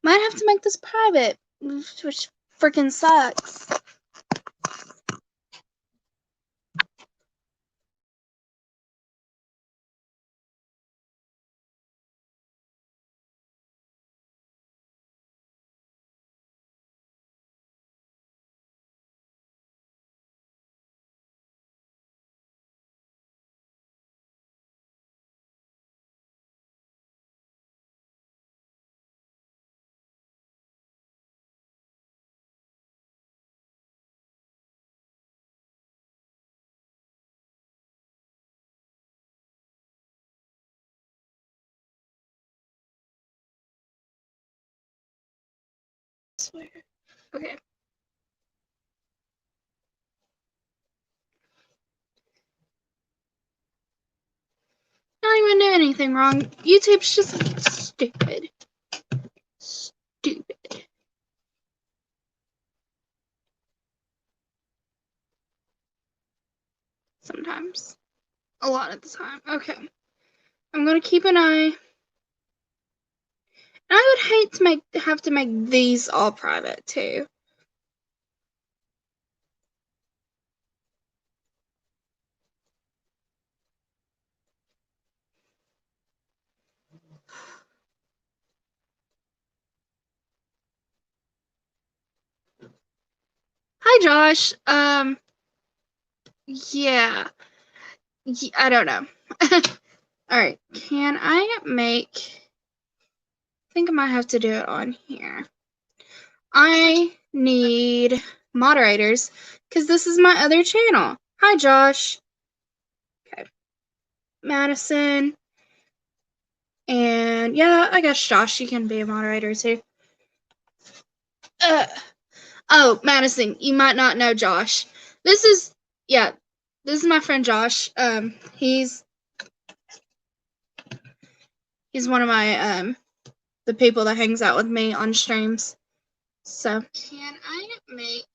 Might have to make this private, which freaking sucks. Swear. Okay. Not even doing anything wrong. YouTube's just stupid. Stupid. Sometimes. A lot of the time. Okay. I'm gonna keep an eye. I would hate to have to make these all private too. Hi, Josh. Yeah. I don't know. Alright, can I make... I think I might have to do it on here. I need moderators, because this is my other channel. Hi, Josh. Okay. Madison. And yeah, I guess Josh, you can be a moderator too. Oh, Madison, you might not know Josh. This is my friend Josh. He's one of my the people that hangs out with me on streams. So can I make...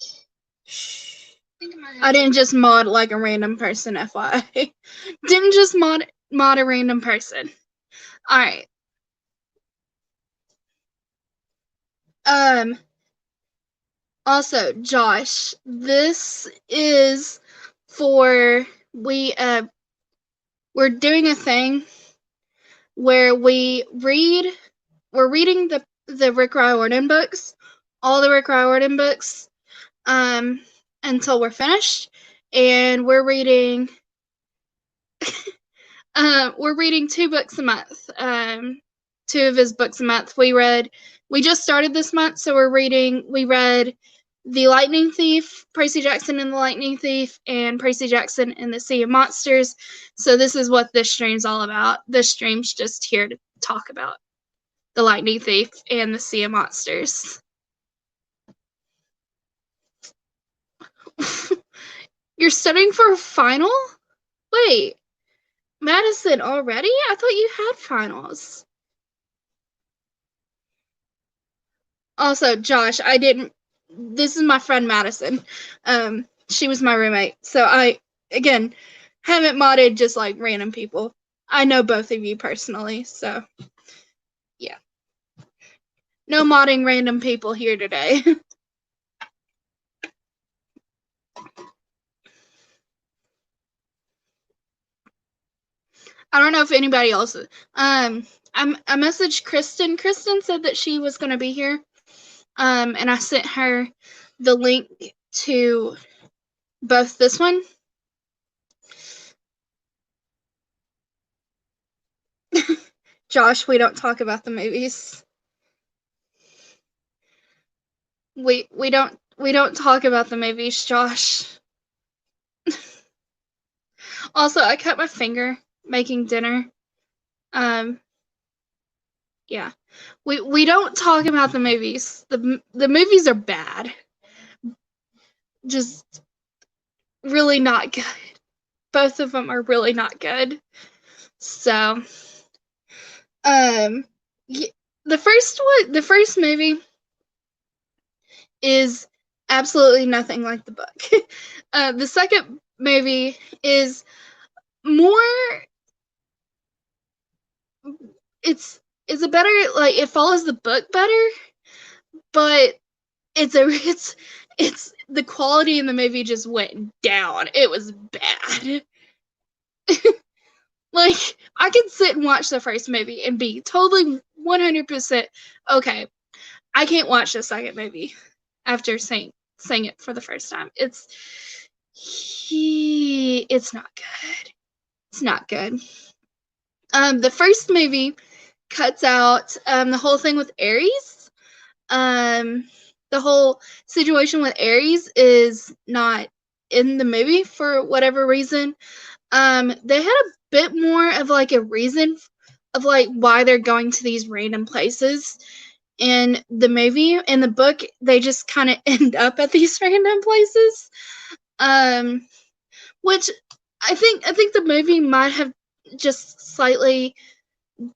I didn't just mod like a random person, FYI. Didn't just mod a random person. Alright. Also, Josh, this is for we're doing a thing where we're reading the Rick Riordan books, all the Rick Riordan books, until we're finished, and we're reading 2 books a month. 2 of his books a month. We just started this month, so we read The Lightning Thief, Percy Jackson and the Lightning Thief, and Percy Jackson and the Sea of Monsters. So this is what this stream's all about. This stream's just here to talk about The Lightning Thief and the Sea of Monsters. You're studying for a final? Wait, Madison, already? I thought you had finals. Also, Josh, this is my friend Madison. She was my roommate. So I, again, haven't modded just like random people. I know both of you personally, so yeah. No modding random people here today. I don't know if anybody else. I messaged Kristen. Kristen said that she was gonna be here. And I sent her the link to both this one. Josh, we don't talk about the movies. We don't talk about the movies, Josh. Also, I cut my finger making dinner. Yeah. We don't talk about the movies. The movies are bad. Just really not good. Both of them are really not good. So, the first movie is absolutely nothing like the book. The second movie is more... it's a better, like, it follows the book better, but it's the quality in the movie just went down. It was bad. Like, I could sit and watch the first movie and be totally 100% okay. I can't watch the second movie after seeing it for the first time. It's not good. It's not good. The first movie cuts out the whole thing with Ares. The whole situation with Ares is not in the movie for whatever reason. They had a bit more of like a reason of like why they're going to these random places in the movie. In the book, they just kind of end up at these random places. Which I think the movie might have just slightly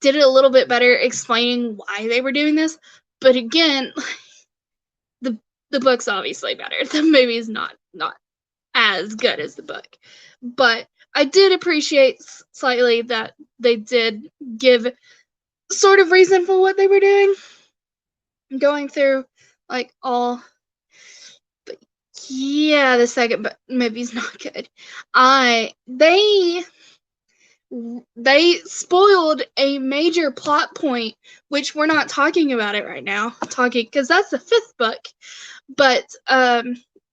did it a little bit better explaining why they were doing this. But again, the book's obviously better. The movie's not as good as the book. But I did appreciate slightly that they did give sort of reason for what they were doing. Going through like all, but yeah, the second movie's not good. They spoiled a major plot point, which we're not talking about it right now. Because that's the fifth book, but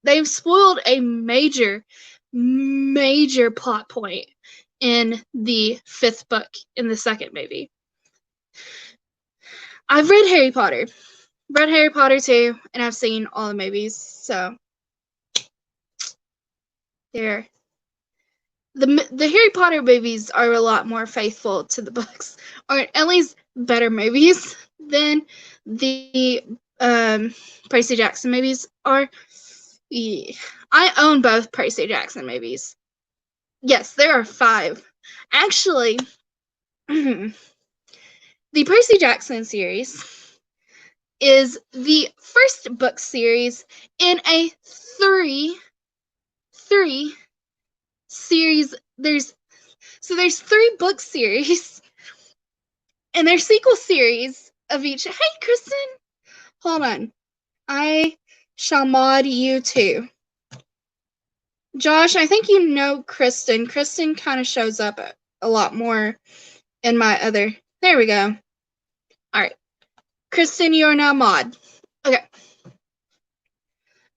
they've spoiled a major plot point in the fifth book in the second movie. I've read Harry Potter too, and I've seen all the movies, so there. The Harry Potter movies are a lot more faithful to the books, or at least better movies than the Percy Jackson movies are. Yeah. I own both Percy Jackson movies. Yes, there are 5. Actually, the Percy Jackson series is the first book series in a 3 series. There's 3 book series, and there's sequel series of each. Hey, Kristen, hold on. I shall mod you too. Josh, I think you know Kristen. Kristen kind of shows up a lot more in my other. There we go. All right, Kristen, you are now mod. Okay.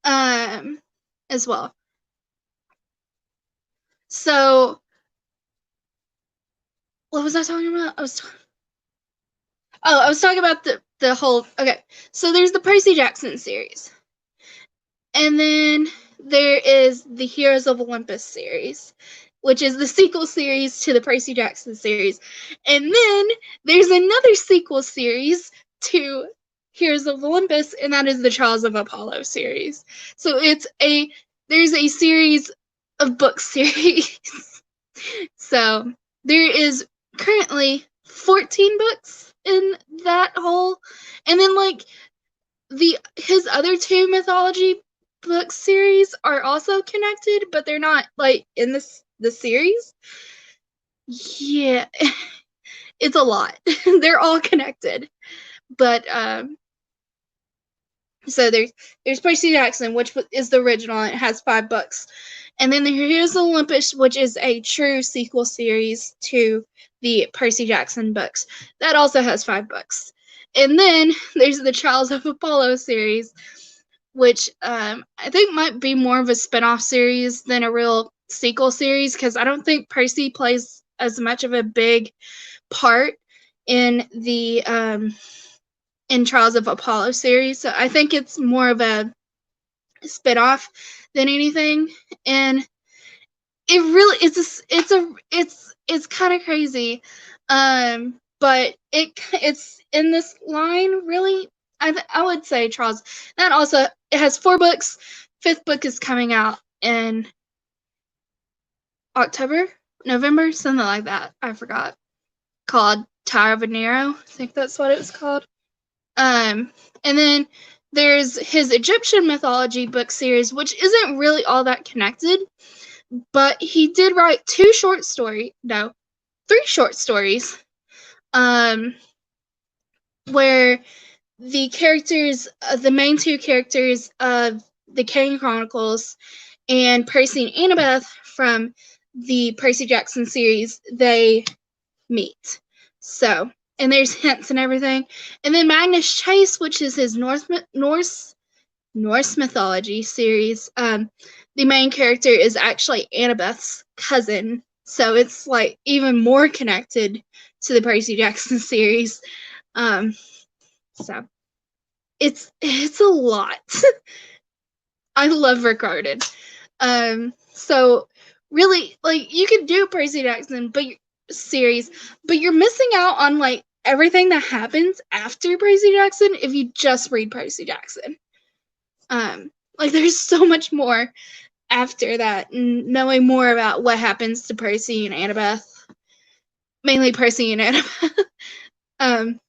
As well. So, what was I talking about? I was talking about the whole. Okay, so there's the Percy Jackson series, and then there is the Heroes of Olympus series, which is the sequel series to the Percy Jackson series, and then there's another sequel series to Heroes of Olympus, and that is the Trials of Apollo series. So there's a series of book series. So there is currently 14 books in that whole, and then like his other 2 mythology book series are also connected, but they're not like in the series. Yeah, it's a lot. They're all connected, but so there's Percy Jackson, which is the original, and it has 5 books. And then here's Olympus, which is a true sequel series to the Percy Jackson books. That also has 5 books. And then there's the Trials of Apollo series, which I think might be more of a spin-off series than a real sequel series, because I don't think Percy plays as much of a big part in the in Trials of Apollo series. So I think it's more of a spin-off than anything. And it really it's kind of crazy. But it's in this line, really. I would say Trials. That also, it has 4 books. 5th book is coming out in October, November, something like that. I forgot. Called Tower of Nero. I think that's what it was called. And then there's his Egyptian mythology book series, which isn't really all that connected, but he did write 3 short stories, where the characters, the main two characters of the Kane Chronicles and Percy and Annabeth from the Percy Jackson series, they meet. So, and there's hints and everything. And then Magnus Chase, which is his Norse mythology series, the main character is actually Annabeth's cousin. So it's like even more connected to the Percy Jackson series. So it's a lot. I love Recorded. So really, like, you could do Percy Jackson series, but you're missing out on like everything that happens after Percy Jackson if you just read Percy Jackson. Like, there's so much more after that, and knowing more about what happens to Percy and Annabeth, mainly Percy and Annabeth.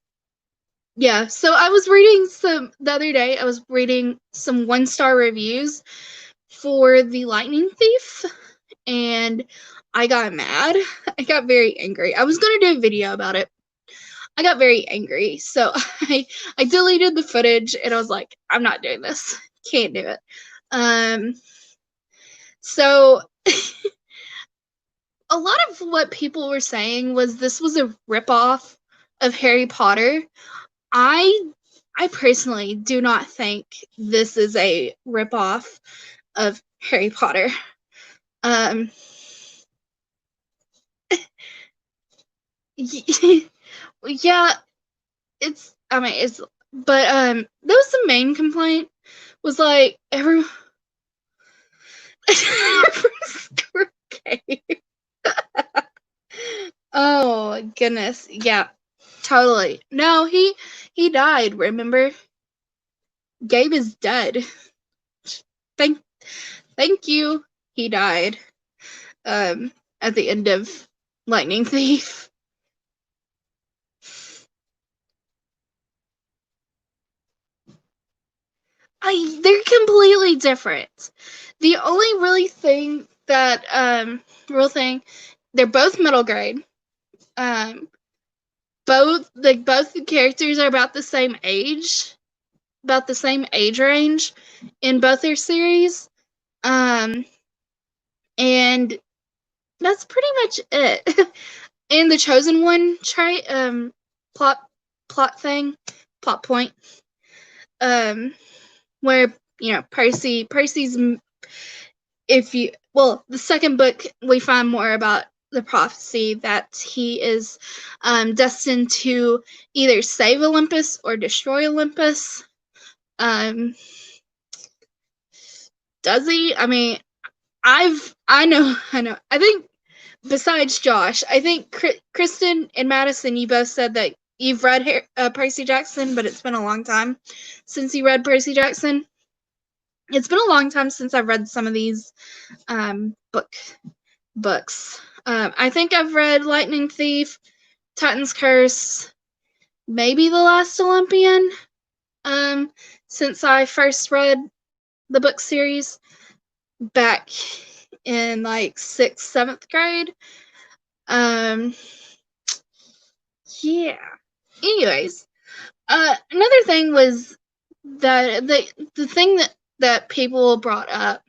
Yeah, so I was reading the other day, I was reading some 1-star reviews for The Lightning Thief, and I got mad. I got very angry. I was going to do a video about it. I got very angry, so I deleted the footage, and I was like, I'm not doing this. Can't do it. So a lot of what people were saying was this was a ripoff of Harry Potter. I personally do not think this is a ripoff of Harry Potter. Yeah, but that was the main complaint, was like everyone okay. Oh goodness, yeah, totally. No, he died, remember? Gabe is dead. Thank you. He died. At the end of Lightning Thief. They're completely different. The only really thing that they're both middle grade. Both the characters are about the same age range in both their series. And that's pretty much it. And the Chosen One plot point, where, you know, Percy's, the second book, we find more about the prophecy that he is destined to either save Olympus or destroy Olympus. Does he? I mean, I know. I think, besides Josh, I think Kristen and Madison, you both said that you've read Percy Jackson, but it's been a long time since you read Percy Jackson. It's been a long time since I've read some of these books. I think I've read Lightning Thief, Titan's Curse, maybe The Last Olympian, since I first read the book series back in like 6th, 7th grade. Yeah. Anyways, another thing was that the thing that people brought up,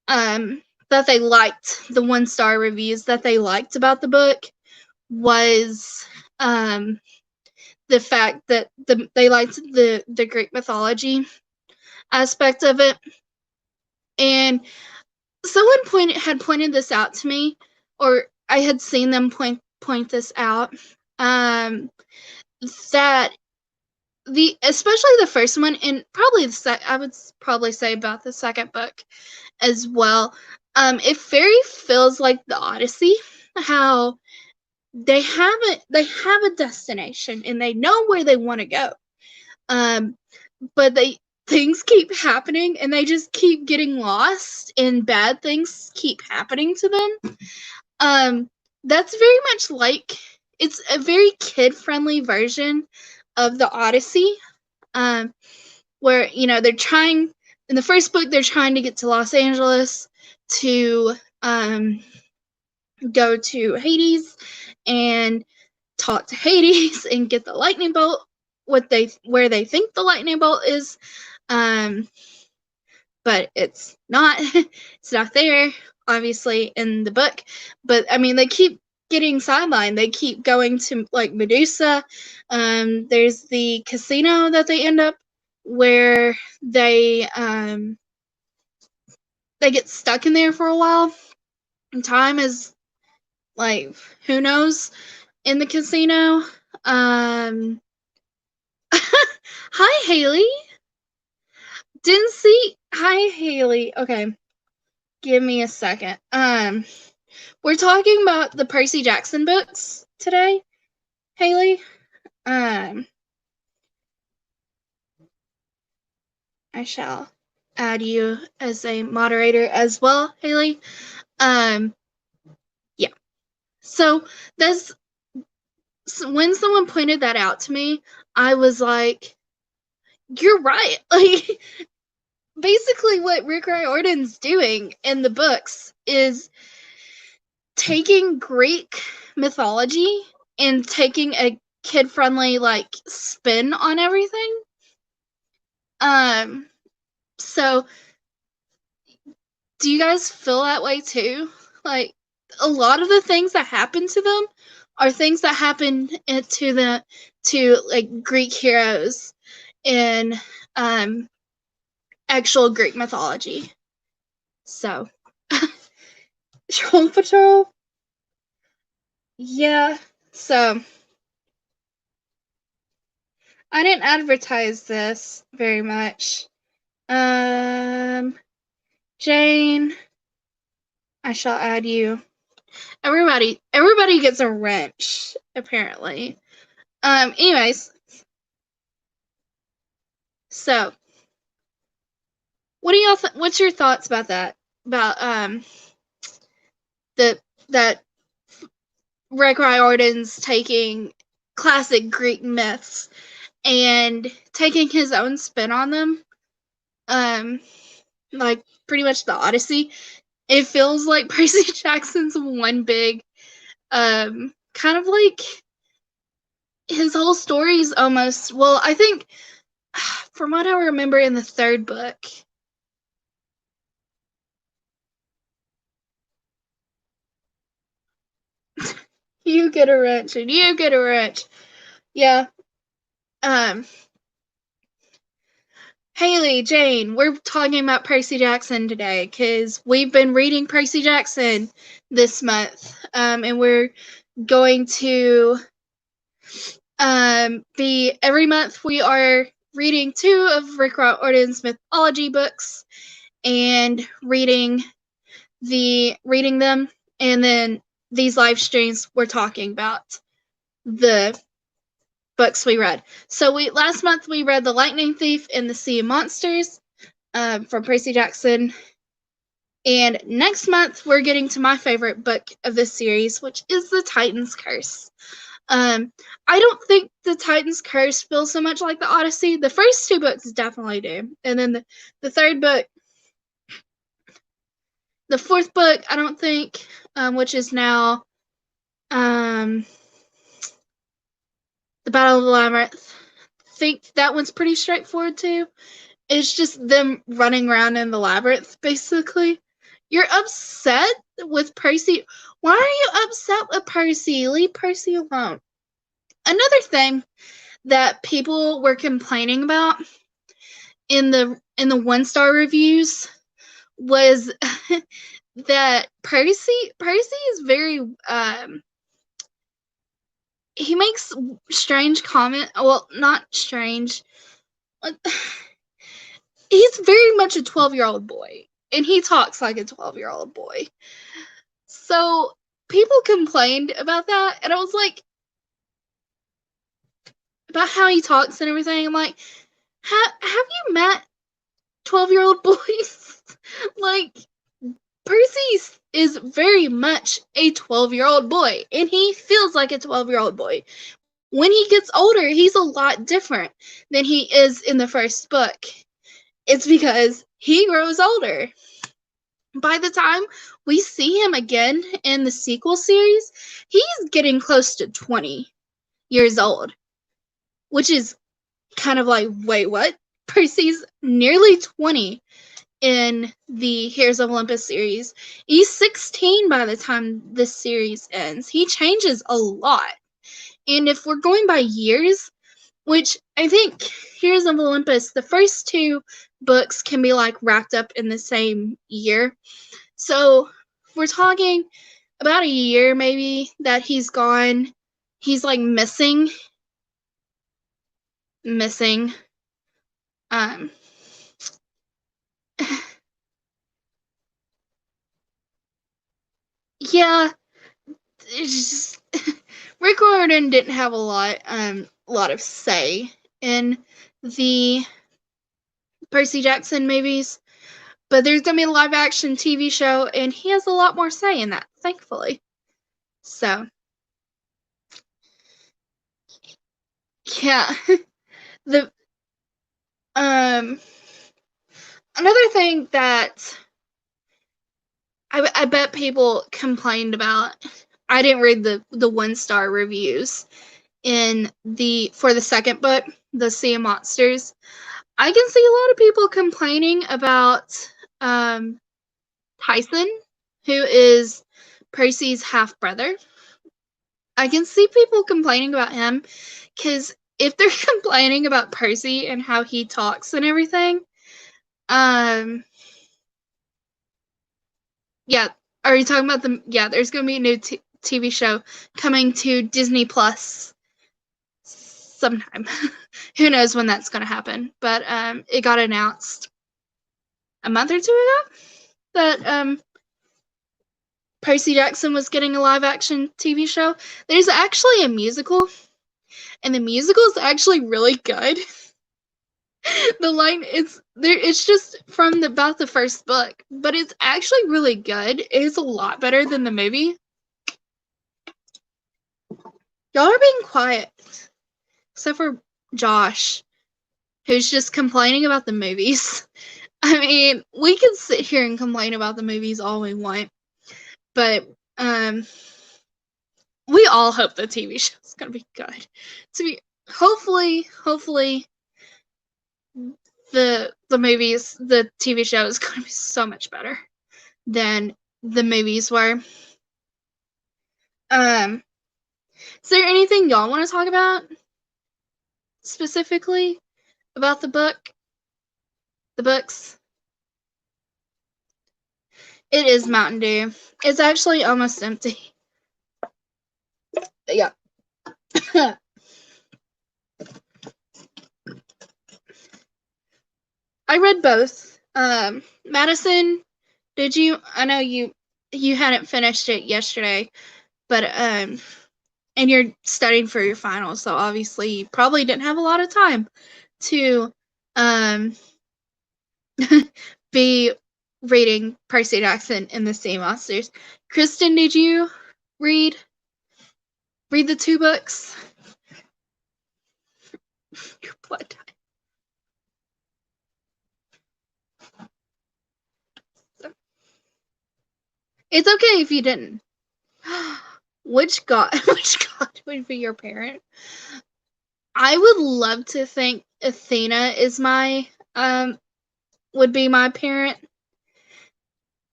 that they liked, the 1-star reviews that they liked about the book, was the fact that they liked the Greek mythology aspect of it. And someone had pointed this out to me, or I had seen them point this out, that especially the first one, and probably I would probably say about the second book as well, it very feels like the Odyssey, how they have a destination and they know where they want to go, but things keep happening and they just keep getting lost and bad things keep happening to them. That's very much like, it's a very kid-friendly version of the Odyssey, where, you know, they're trying, in the first book, they're trying to get to Los Angeles to go to Hades and talk to Hades and get the lightning bolt where they think the lightning bolt is, but it's not. It's not there, obviously, in the book. But I mean, they keep getting sidelined. They keep going to like Medusa. There's the casino that they end up where they get stuck in there for a while. And time is like, who knows, in the casino. Hi, Haley. Didn't see. Hi, Haley. Okay, give me a second. We're talking about the Percy Jackson books today, Haley. I shall add you as a moderator as well, Haley. Yeah. So when someone pointed that out to me, I was like, you're right. Like, basically what Rick Riordan's doing in the books is taking Greek mythology and taking a kid-friendly like spin on everything. So do you guys feel that way too? Like, a lot of the things that happen to them are things that happen to like Greek heroes in actual Greek mythology. So Troll Patrol. Yeah, so I didn't advertise this very much. Jane, I shall add you. Everybody gets a wrench, apparently. Anyways. So, what do y'all what's your thoughts about that? About that Rick Riordan's taking classic Greek myths and taking his own spin on them. Like pretty much the Odyssey. It feels like Percy Jackson's one big kind of like his whole story's almost, well, I think from what I remember in the third book, you get a wrench and you get a wrench. Yeah. Haley, Jane, we're talking about Percy Jackson today because we've been reading Percy Jackson this month. And we're going to be every month we are reading 2 of Rick Riordan's mythology books and reading them, and then these live streams we're talking about the books we read. So last month we read The Lightning Thief and the Sea of Monsters from Percy Jackson. And next month we're getting to my favorite book of this series, which is The Titan's Curse. I don't think The Titan's Curse feels so much like the Odyssey. The first 2 books definitely do. And then the third book, the 4th book, I don't think, which is now The Battle of the Labyrinth. I think that one's pretty straightforward too. It's just them running around in the labyrinth, basically. You're upset with Percy. Why are you upset with Percy? Leave Percy alone. Another thing that people were complaining about in the 1-star reviews was that Percy is very he makes strange comment. Well, not strange. He's very much a 12-year-old boy, and he talks like a 12-year-old boy. So people complained about that, and I was like, about how he talks and everything. I'm like, have you met 12-year-old boys? Like, Percy is very much a 12-year-old boy, and he feels like a 12-year-old boy. When he gets older, he's a lot different than he is in the first book. It's because he grows older. By the time we see him again in the sequel series, he's getting close to 20 years old, which is kind of like, wait, what? Percy's nearly 20 in the Heroes of Olympus series. He's 16 by the time this series ends. He changes a lot. And if we're going by years, which I think Heroes of Olympus, the first 2 books can be like wrapped up in the same year. So we're talking about a year maybe that he's gone. He's like missing. Yeah, it's just Rick Riordan didn't have a lot of say in the Percy Jackson movies, but there's gonna be a live action TV show, and he has a lot more say in that, thankfully. So, yeah, the another thing that I bet people complained about. I didn't read the 1-star reviews for the second book, The Sea of Monsters. I can see a lot of people complaining about Tyson, who is Percy's half brother. I can see people complaining about him because if they're complaining about Percy and how he talks and everything, yeah, are you talking about there's gonna be a new TV show coming to Disney Plus sometime. Who knows when that's gonna happen? But it got announced a month or 2 ago that Percy Jackson was getting a live action TV show. There's actually a musical, and the musical is actually really good. The line it's just from about the first book, but it's actually really good. It's a lot better than the movie. Y'all are being quiet, except for Josh, who's just complaining about the movies. I mean, we can sit here and complain about the movies all we want, but we all hope the TV show is gonna be good. Hopefully the movies, the TV show is gonna be so much better than the movies were. Is there anything y'all want to talk about specifically about the books? It is Mountain Dew. It's actually almost empty. Yeah. I read both. Madison, did you? I know you hadn't finished it yesterday, but and you're studying for your finals, so obviously you probably didn't have a lot of time to be reading Percy Jackson and the Sea Monsters. Kristen, did you read the 2 books? Your blood type. It's okay if you didn't. Which god would be your parent? I would love to think Athena is would be my parent.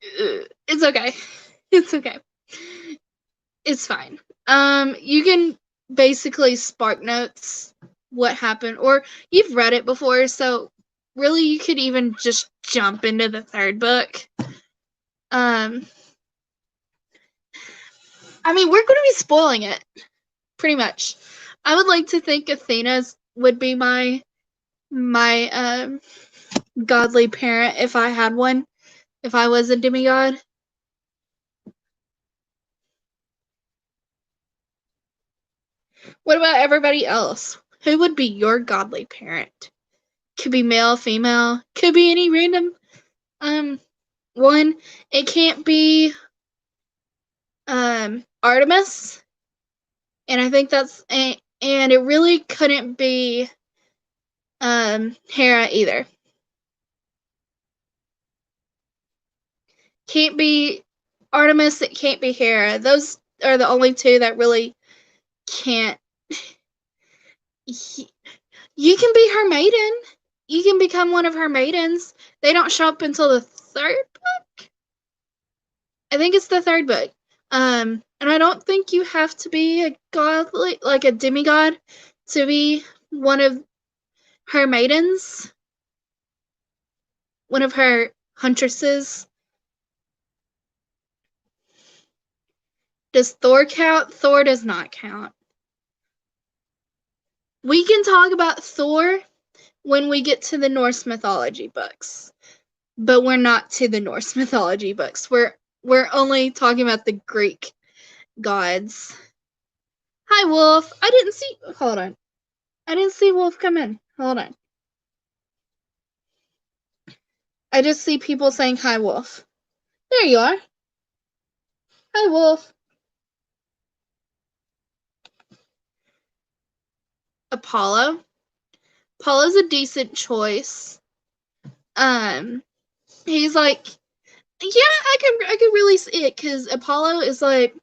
It's okay. It's okay. It's fine. You can basically spark notes what happened, or you've read it before, so really you could even just jump into the 3rd book. I mean, we're going to be spoiling it, pretty much. I would like to think Athena's would be my godly parent if I had one, if I was a demigod. What about everybody else? Who would be your godly parent? Could be male, female, could be any random one. It can't be Artemis, and I think and it really couldn't be Hera either. Can't be Artemis, it can't be Hera. Those are the only 2 that really can't. You can be her maiden. You can become one of her maidens. They don't show up until the 3rd book. I think it's the 3rd book. And I don't think you have to be a godly, like a demigod, to be one of her maidens. One of her huntresses. Does Thor count? Thor does not count. We can talk about Thor when we get to the Norse mythology books. But we're not to the Norse mythology books. We're only talking about the Greek gods. Hi, Wolf. Hold on. I didn't see Wolf come in. Hold on. I just see people saying hi, Wolf. There you are. Hi, Wolf. Apollo. Apollo's a decent choice. He's like, yeah, I could really see it, because Apollo is like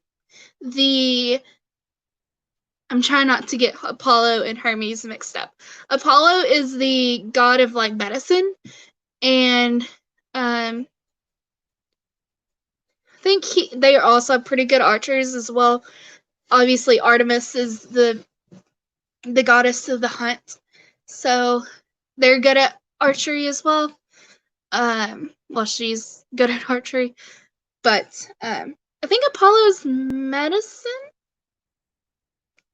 I'm trying not to get Apollo and Hermes mixed up. Apollo is the god of like medicine, and I think they are also pretty good archers as well. Obviously, Artemis is the goddess of the hunt, so they're good at archery as well. Well, she's good at archery, but I think Apollo's medicine.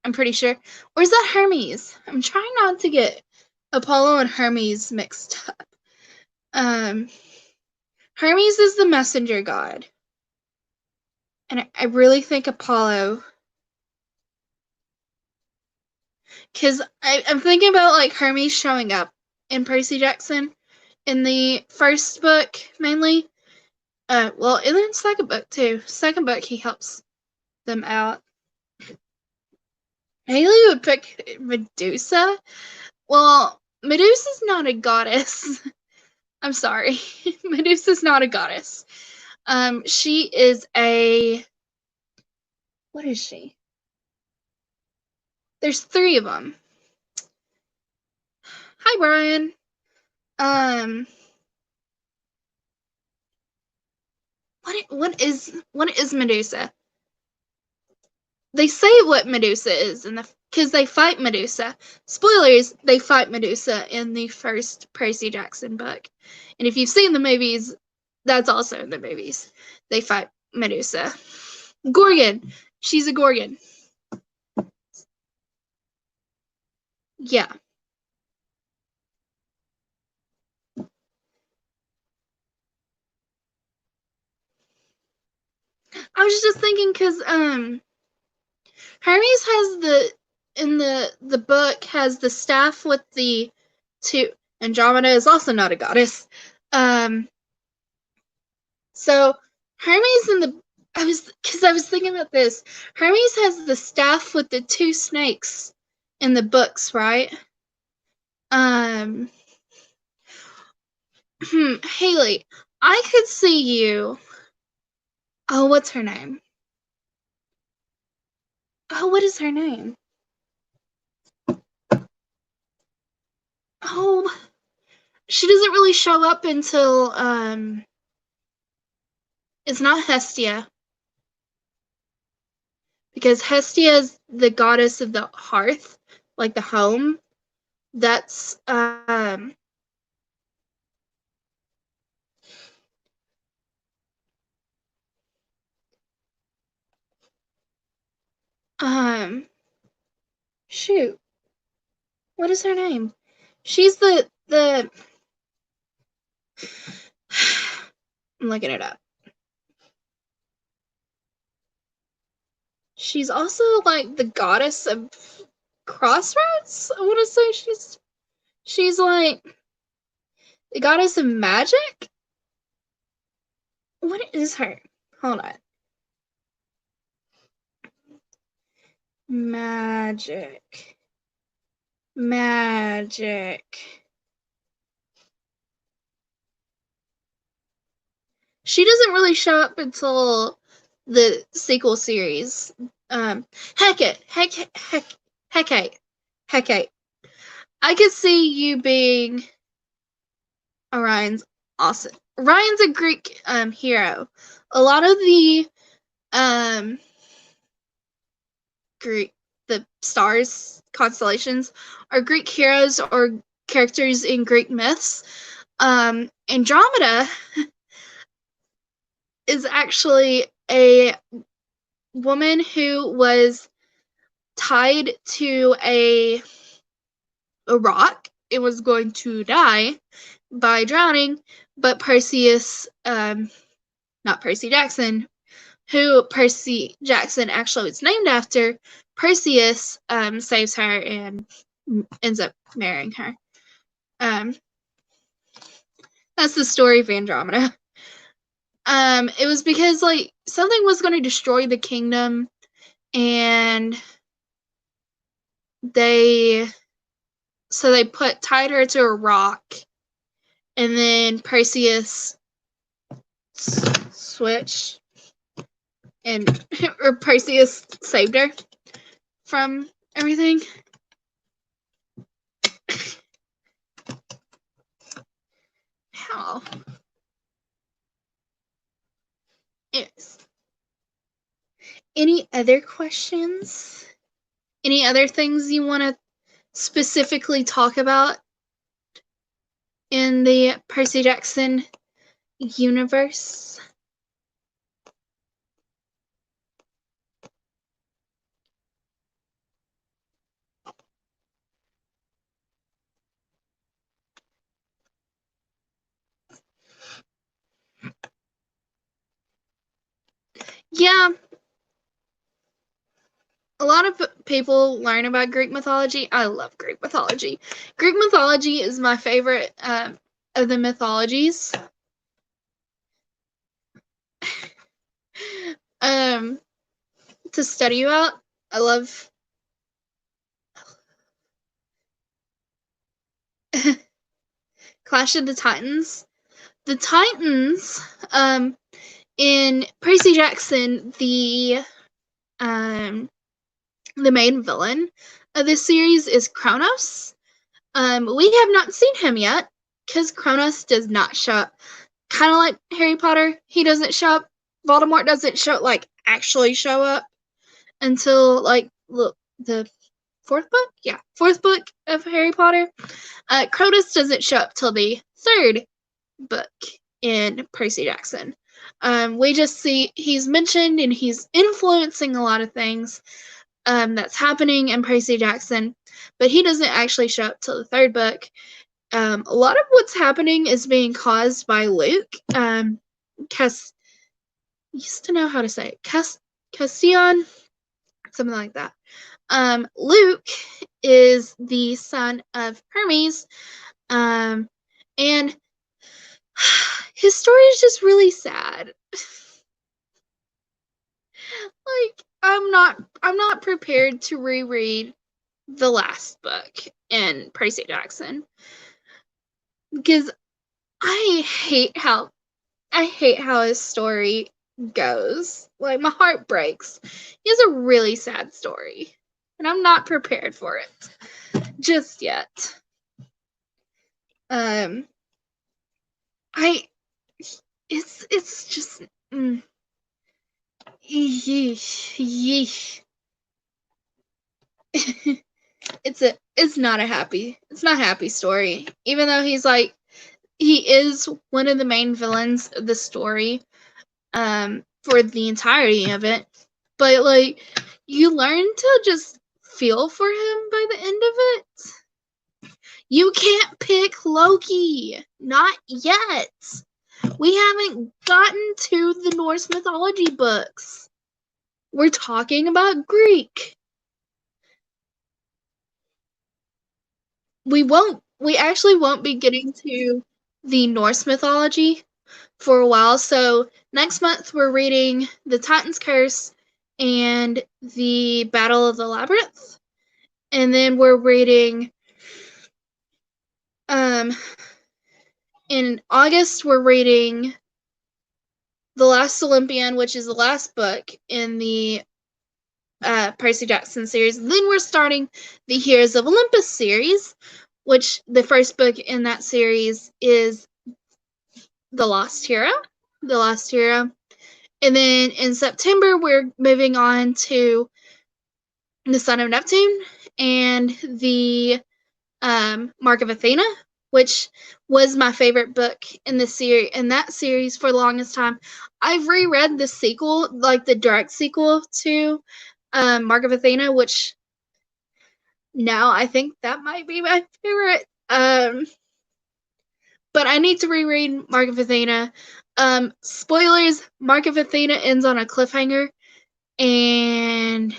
I'm pretty sure. Or is that Hermes? I'm trying not to get Apollo and Hermes mixed up. Hermes is the messenger god. And I really think Apollo, because I'm thinking about like Hermes showing up in Percy Jackson in the 1st book mainly. Well, in the 2nd book too. 2nd book he helps them out. Haley would pick Medusa. Well, Medusa's not a goddess. I'm sorry. Medusa's not a goddess. She is a... What is she? There's 3 of them. Hi, Brian. What is Medusa? They say what Medusa is because they fight Medusa. Spoilers, they fight Medusa in the 1st Percy Jackson book. And if you've seen the movies, that's also in the movies. They fight Medusa. Gorgon. She's a Gorgon. Yeah. I was just thinking because Hermes has in the book has the staff with the 2. Andromeda is also not a goddess. So Hermes I was thinking about this. Hermes has the staff with the 2 snakes in the books, right? Haley, I could see you. Oh, what's her name? Oh, what is her name? Oh, she doesn't really show up until it's not Hestia. Because Hestia is the goddess of the hearth, like the home. That's shoot. What is her name? She's the I'm looking it up. She's also like the goddess of crossroads. I want to say she's like the goddess of magic. What is her? Hold on. Magic. She doesn't really show up until the sequel series. Hecate. I could see you being Orion's awesome. Orion's a Greek hero. A lot of the the stars, constellations, are Greek heroes or characters in Greek myths. Andromeda is actually a woman who was tied to a rock. It was going to die by drowning, but Perseus, not Percy Jackson, who Percy Jackson actually was named after, Perseus saves her and ends up marrying her. That's the story of Andromeda. It was because like something was going to destroy the kingdom, and they tied her to a rock, and then Perseus switched, and or Perseus saved her from everything. How? Yes. Any other questions? Any other things you want to specifically talk about in the Percy Jackson universe? Yeah. A lot of people learn about Greek mythology. I love Greek mythology. Greek mythology is my favorite of the mythologies. To study about. I love Clash of the Titans. The Titans, in Percy Jackson, the main villain of this series is Kronos. We have not seen him yet because Kronos does not show up. Kind of like Harry Potter, he doesn't show up. Voldemort doesn't actually show up until like the fourth book. Yeah, fourth book of Harry Potter. Kronos doesn't show up till the third book in Percy Jackson. We just see he's mentioned and he's influencing a lot of things that's happening in Percy Jackson, but he doesn't actually show up till the third book. A lot of what's happening is being caused by Luke. Used to know how to say it. Cassian, something like that. Luke is the son of Hermes, and his story is just really sad. Like, I'm not prepared to reread the last book in Percy Jackson because I hate how his story goes. Like, my heart breaks. He has a really sad story, and I'm not prepared for it just yet. It's just yeesh. It's not a happy story. Even though he is one of the main villains of the story, for the entirety of it. But like, you learn to just feel for him by the end of it. You can't pick Loki. Not yet. We haven't gotten to the Norse mythology books. We're talking about Greek. We actually won't be getting to the Norse mythology for a while. So next month we're reading The Titan's Curse and the Battle of the Labyrinth. And then we're reading in August we're reading The Last Olympian, which is the last book in the Percy Jackson series. And then we're starting the Heroes of Olympus series, which the first book in that series is The Lost Hero. The Lost Hero. And then in September, we're moving on to The Son of Neptune and the Mark of Athena, which was my favorite book in the series, in that series for the longest time. I've reread the sequel, like the direct sequel to Mark of Athena, which now I think that might be my favorite. But I need to reread Mark of Athena. Spoilers, Mark of Athena ends on a cliffhanger, and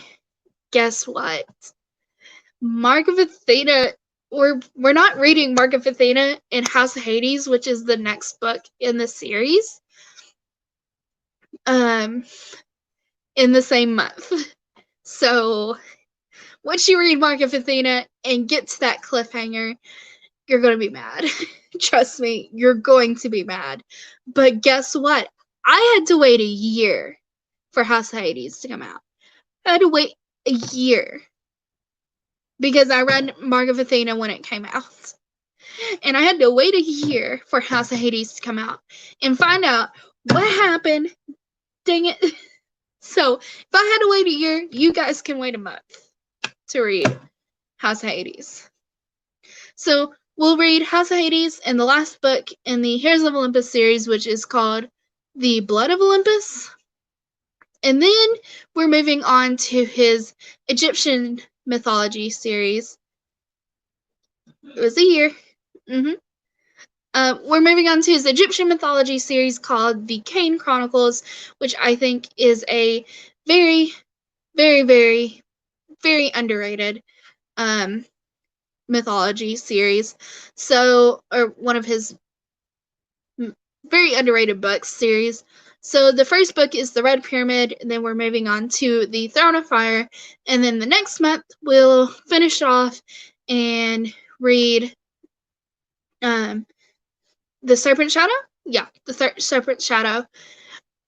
guess what? Mark of Athena, we're not reading Mark of Athena in House of Hades, which is the next book in the series, in the same month. So once you read Mark of Athena and get to that cliffhanger, you're going to be mad. Trust me, you're going to be mad. But guess what? I had to wait a year for House of Hades to come out. I had to wait a year because I read Mark of Athena when it came out. And I had to wait a year for House of Hades to come out and find out what happened. Dang it. So if I had to wait a year, you guys can wait a month to read House of Hades. So we'll read House of Hades and the last book in the Heroes of Olympus series, which is called The Blood of Olympus. And then we're moving on to his Egyptian mythology series. It was a year. We're moving on to his Egyptian mythology series called The Kane Chronicles, which I think is a very, very, very, very underrated mythology series. So, or one of his very underrated books series. So the first book is The Red Pyramid, and then we're moving on to The Throne of Fire, and then the next month we'll finish off and read The Serpent Shadow? Yeah, The Serpent Shadow.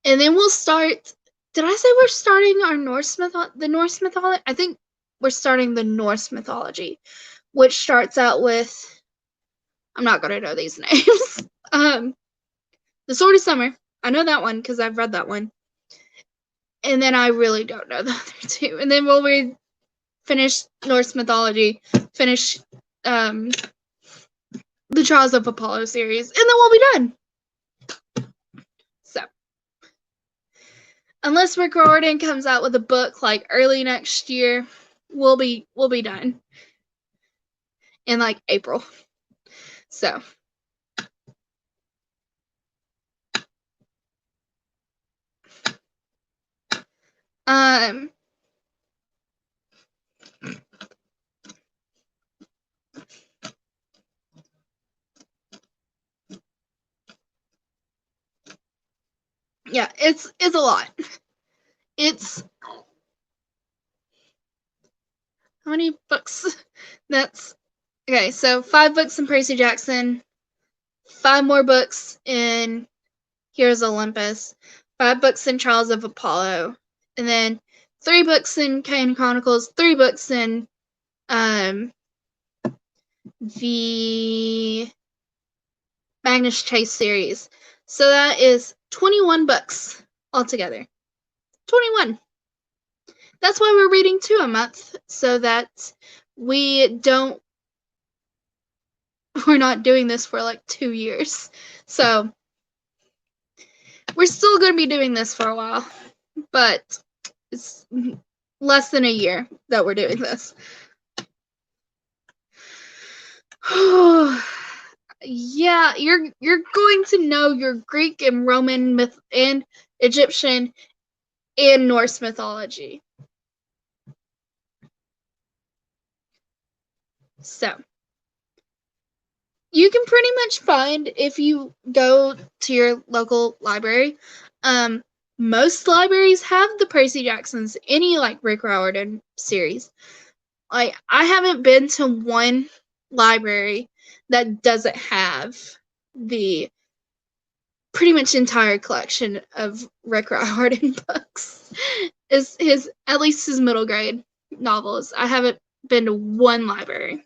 And then we'll start, did I say we're starting our the Norse mythology? I think we're starting the Norse mythology, which starts out with, I'm not going to know these names. The Sword of Summer. I know that one because I've read that one. And then I really don't know the other two. And then we'll finish Norse mythology, finish the Trials of Apollo series, and then we'll be done. So, unless Rick Riordan comes out with a book like early next year, we'll be done in like April. So. Yeah, it's a lot. It's how many books? That's okay. So 5 books in Percy Jackson, 5 more books in Heroes of Olympus, 5 books in Trials of Apollo, and then 3 books in Kane Chronicles, 3 books in the Magnus Chase series. So that is 21 books altogether. 21. That's why we're reading 2 a month, so that we're not doing this for like 2 years. So we're still going to be doing this for a while, but it's less than a year that we're doing this. Yeah, you're going to know your Greek and Roman myth and Egyptian and Norse mythology. So you can pretty much find, if you go to your local library, most libraries have the Percy Jacksons, any like Rick Riordan series. Like, I haven't been to one library that doesn't have the pretty much entire collection of Rick Riordan books. Is at least his middle grade novels. I haven't been to one library.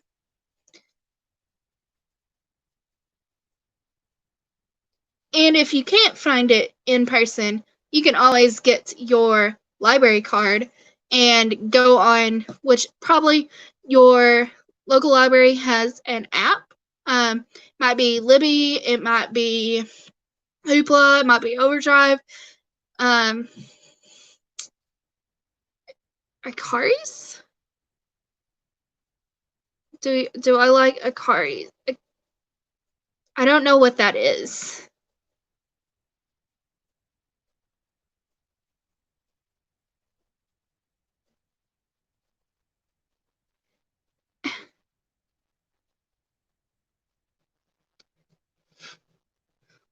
And if you can't find it in person, you can always get your library card and go on, which probably your local library has an app. Might be Libby, it might be Hoopla, it might be Overdrive. Akaris? Do I like Akari? I don't know what that is.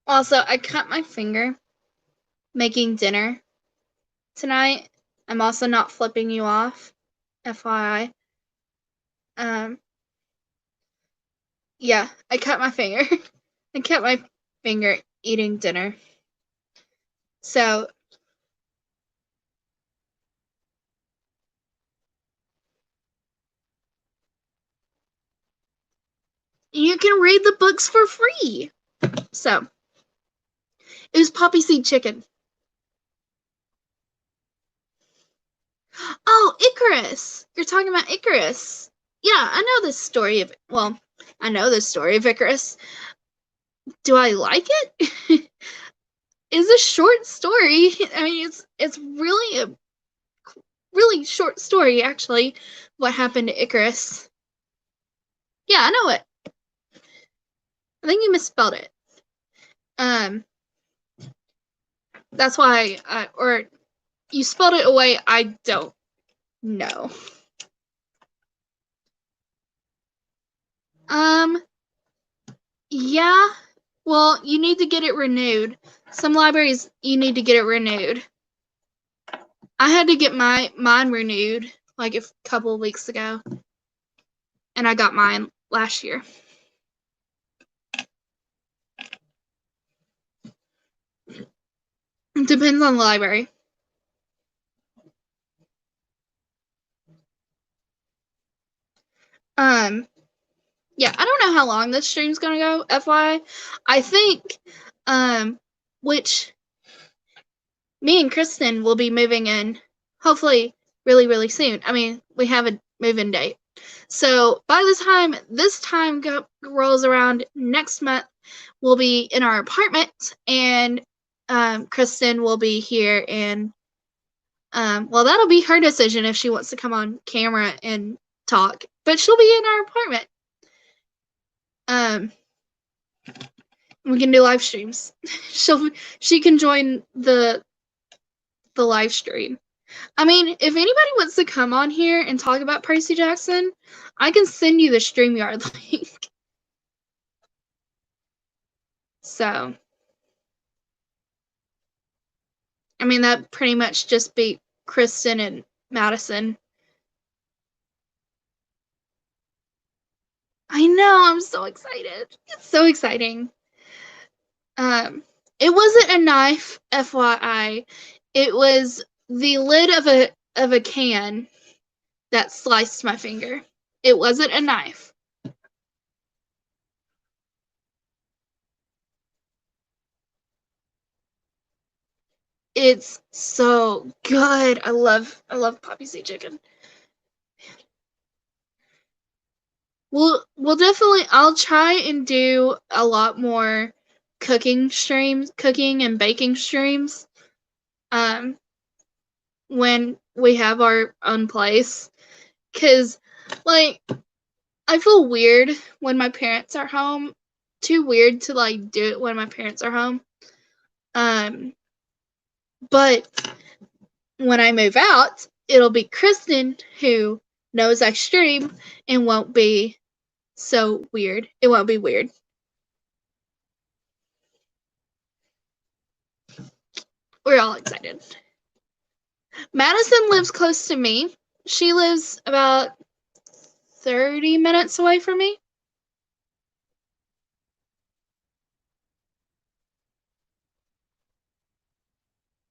Also, I cut my finger making dinner tonight. I'm also not flipping you off, FYI. Yeah, I cut my finger. I cut my finger eating dinner. So, you can read the books for free. So, it was poppy seed chicken. Oh, Icarus! You're talking about Icarus. Yeah, I know this story of, well, I know the story of Icarus. Do I like it? It's a short story. I mean, it's really a really short story, actually, what happened to Icarus. Yeah, I know it. I think you misspelled it. That's why, or you spelled it away. I don't know. Yeah. Well, you need to get it renewed. Some libraries, you need to get it renewed. I had to get mine renewed like a couple of weeks ago, and I got mine last year. It depends on the library. Yeah, I don't know how long this stream's gonna go, FYI. I think, which me and Kristen will be moving in, hopefully really, really soon. I mean, we have a move-in date. So by the time this time rolls around next month, we'll be in our apartment, and Kristen will be here, and well, that'll be her decision if she wants to come on camera and talk. But she'll be in our apartment. We can do live streams. She can join the live stream. I mean, if anybody wants to come on here and talk about Percy Jackson, I can send you the StreamYard link. So, I mean, that pretty much just beat Kristen and Madison. I know, I'm so excited. It's so exciting. It wasn't a knife, FYI. It was the lid of a can that sliced my finger. It wasn't a knife. It's so good. I love poppy seed chicken. We'll definitely, I'll try and do a lot more cooking and baking streams. When we have our own place, cause like I feel weird when my parents are home. Too weird to like do it when my parents are home. But when I move out, it'll be Kristen who knows I stream and won't be so weird. It won't be weird. We're all excited. Madison lives close to me. She lives about 30 minutes away from me.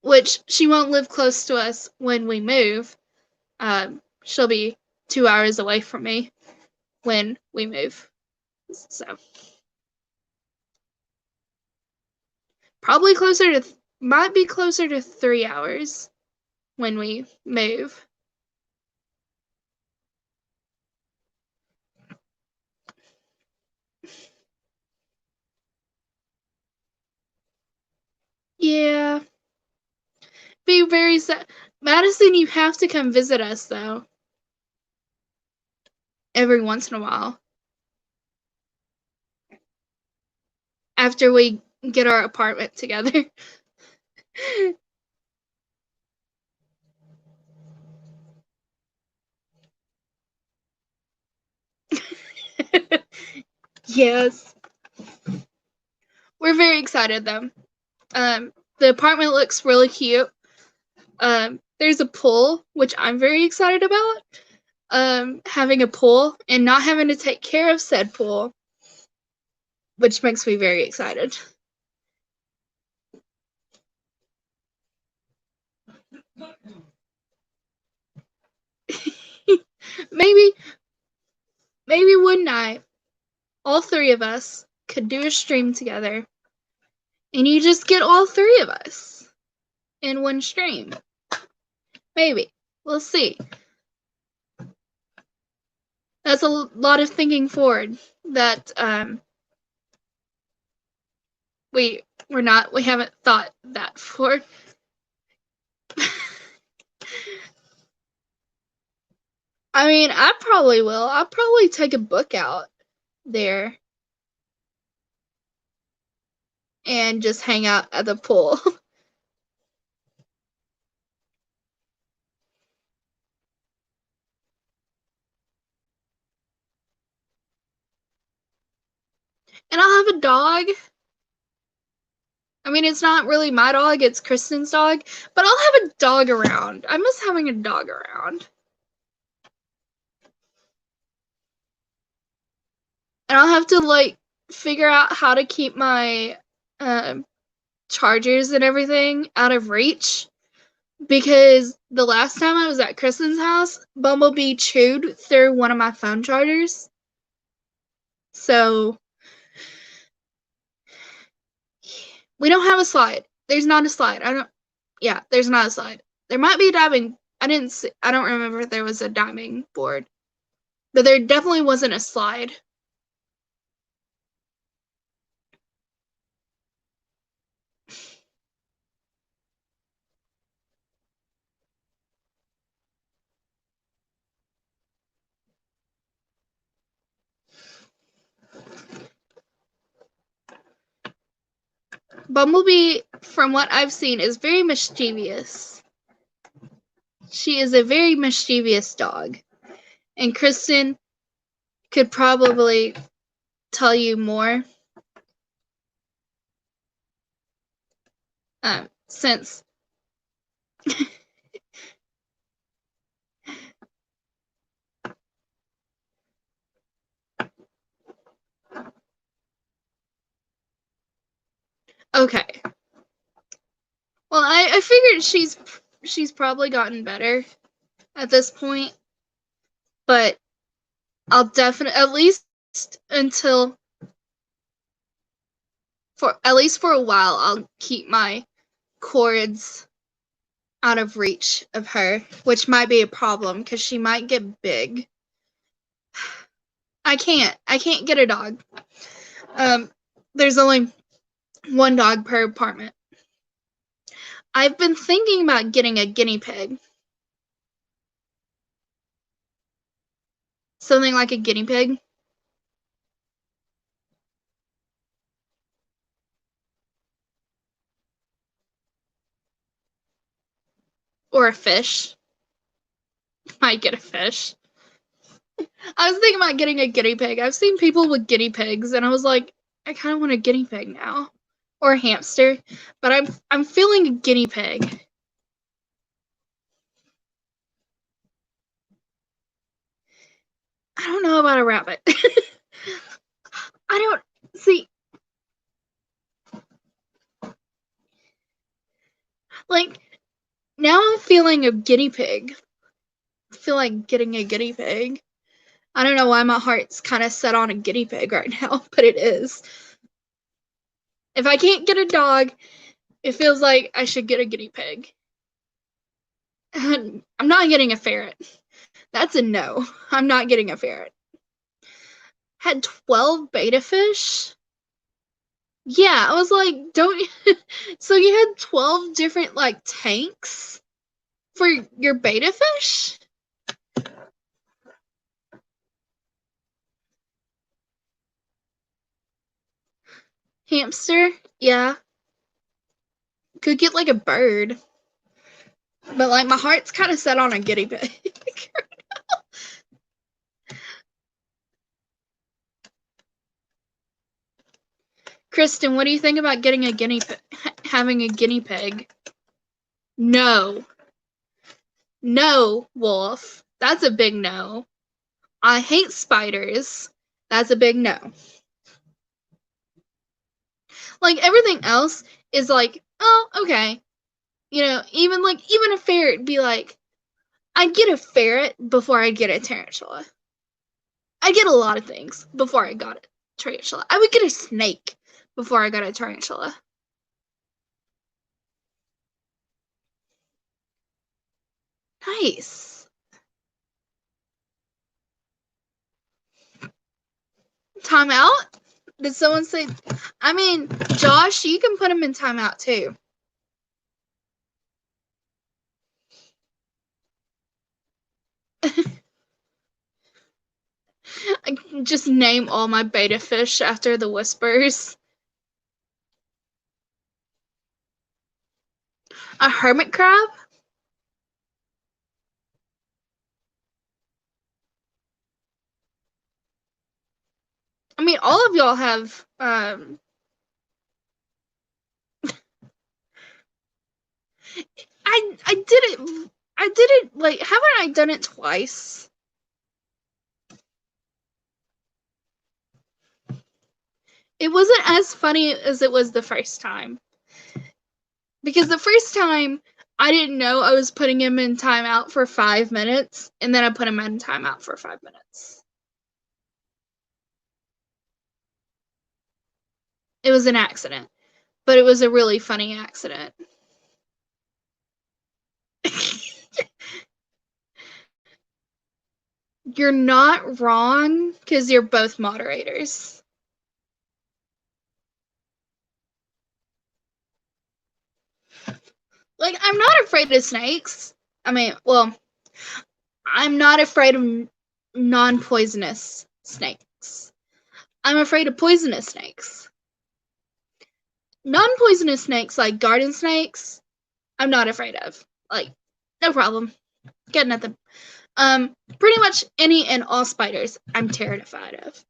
Which she won't live close to us when we move. She'll be 2 hours away from me when we move. So probably might be closer to 3 hours when we move. Yeah. Be very sad. Madison, you have to come visit us, though. Every once in a while. After we get our apartment together. Yes. We're very excited, though. The apartment looks really cute. There's a pool, which I'm very excited about. Having a pool and not having to take care of said pool, which makes me very excited. maybe one night, all three of us could do a stream together, and you just get all three of us in one stream. Maybe. We'll see. That's a lot of thinking forward that we haven't thought that for. I mean, I probably will. I'll probably take a book out there and just hang out at the pool. And I'll have a dog. I mean, it's not really my dog, it's Kristen's dog, but I'll have a dog around. I miss having a dog around. And I'll have to, like, figure out how to keep my chargers and everything out of reach. Because the last time I was at Kristen's house, Bumblebee chewed through one of my phone chargers. So we don't have a slide. There's not a slide. There's not a slide. There might be a diving. I don't remember if there was a diving board. But there definitely wasn't a slide. Bumblebee, from what I've seen, is very mischievous. She is a very mischievous dog. And Kristen could probably tell you more. Since okay. Well, I figured she's probably gotten better at this point, but I'll definitely at least for a while I'll keep my cords out of reach of her, which might be a problem because she might get big. I can't get a dog. There's only one dog per apartment. I've been thinking about getting a guinea pig. Something like a guinea pig. Or a fish. Might get a fish. I was thinking about getting a guinea pig. I've seen people with guinea pigs, and I was like, I kind of want a guinea pig now. Or a hamster. But I'm feeling a guinea pig. I don't know about a rabbit. I don't see. Like, now I'm feeling a guinea pig. I feel like getting a guinea pig. I don't know why my heart's kind of set on a guinea pig right now, but it is. If I can't get a dog, it feels like I should get a guinea pig. I'm not getting a ferret. That's a no. I'm not getting a ferret. Had 12 betta fish? Yeah, I was like, don't. So you had 12 different, like, tanks for your betta fish? Hamster? Yeah. Could get, like, a bird. But, like, my heart's kind of set on a guinea pig. Kristen, what do you think about getting a having a guinea pig? No. No, Wolf. That's a big no. I hate spiders. That's a big no. Like, everything else is like, oh, okay. You know, even a ferret be like, I'd get a ferret before I'd get a tarantula. I'd get a lot of things before I got a tarantula. I would get a snake before I got a tarantula. Nice. Timeout? Did someone say? I mean, Josh, you can put him in timeout too. I can just name all my betta fish after the whispers. A hermit crab? I mean, all of y'all have I did it like, haven't I done it twice? It wasn't as funny as it was the first time. Because the first time I didn't know I was putting him in timeout for 5 minutes, and then I put him in timeout for 5 minutes. It was an accident, but it was a really funny accident. You're not wrong, because you're both moderators. Like, I'm not afraid of snakes. I mean, well, I'm not afraid of non-poisonous snakes. I'm afraid of poisonous snakes. Non-poisonous snakes, like garden snakes, I'm not afraid of. Like, no problem. Get nothing. Pretty much any and all spiders I'm terrified of.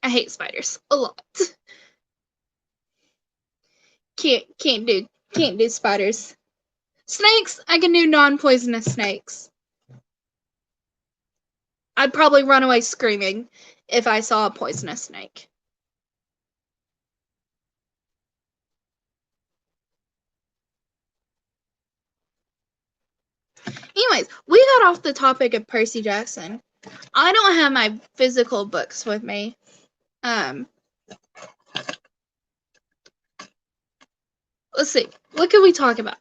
I hate spiders a lot. Can't do spiders. Snakes, I can do non-poisonous snakes. I'd probably run away screaming if I saw a poisonous snake. Anyways, we got off the topic of Percy Jackson. I don't have my physical books with me. Let's see. What can we talk about?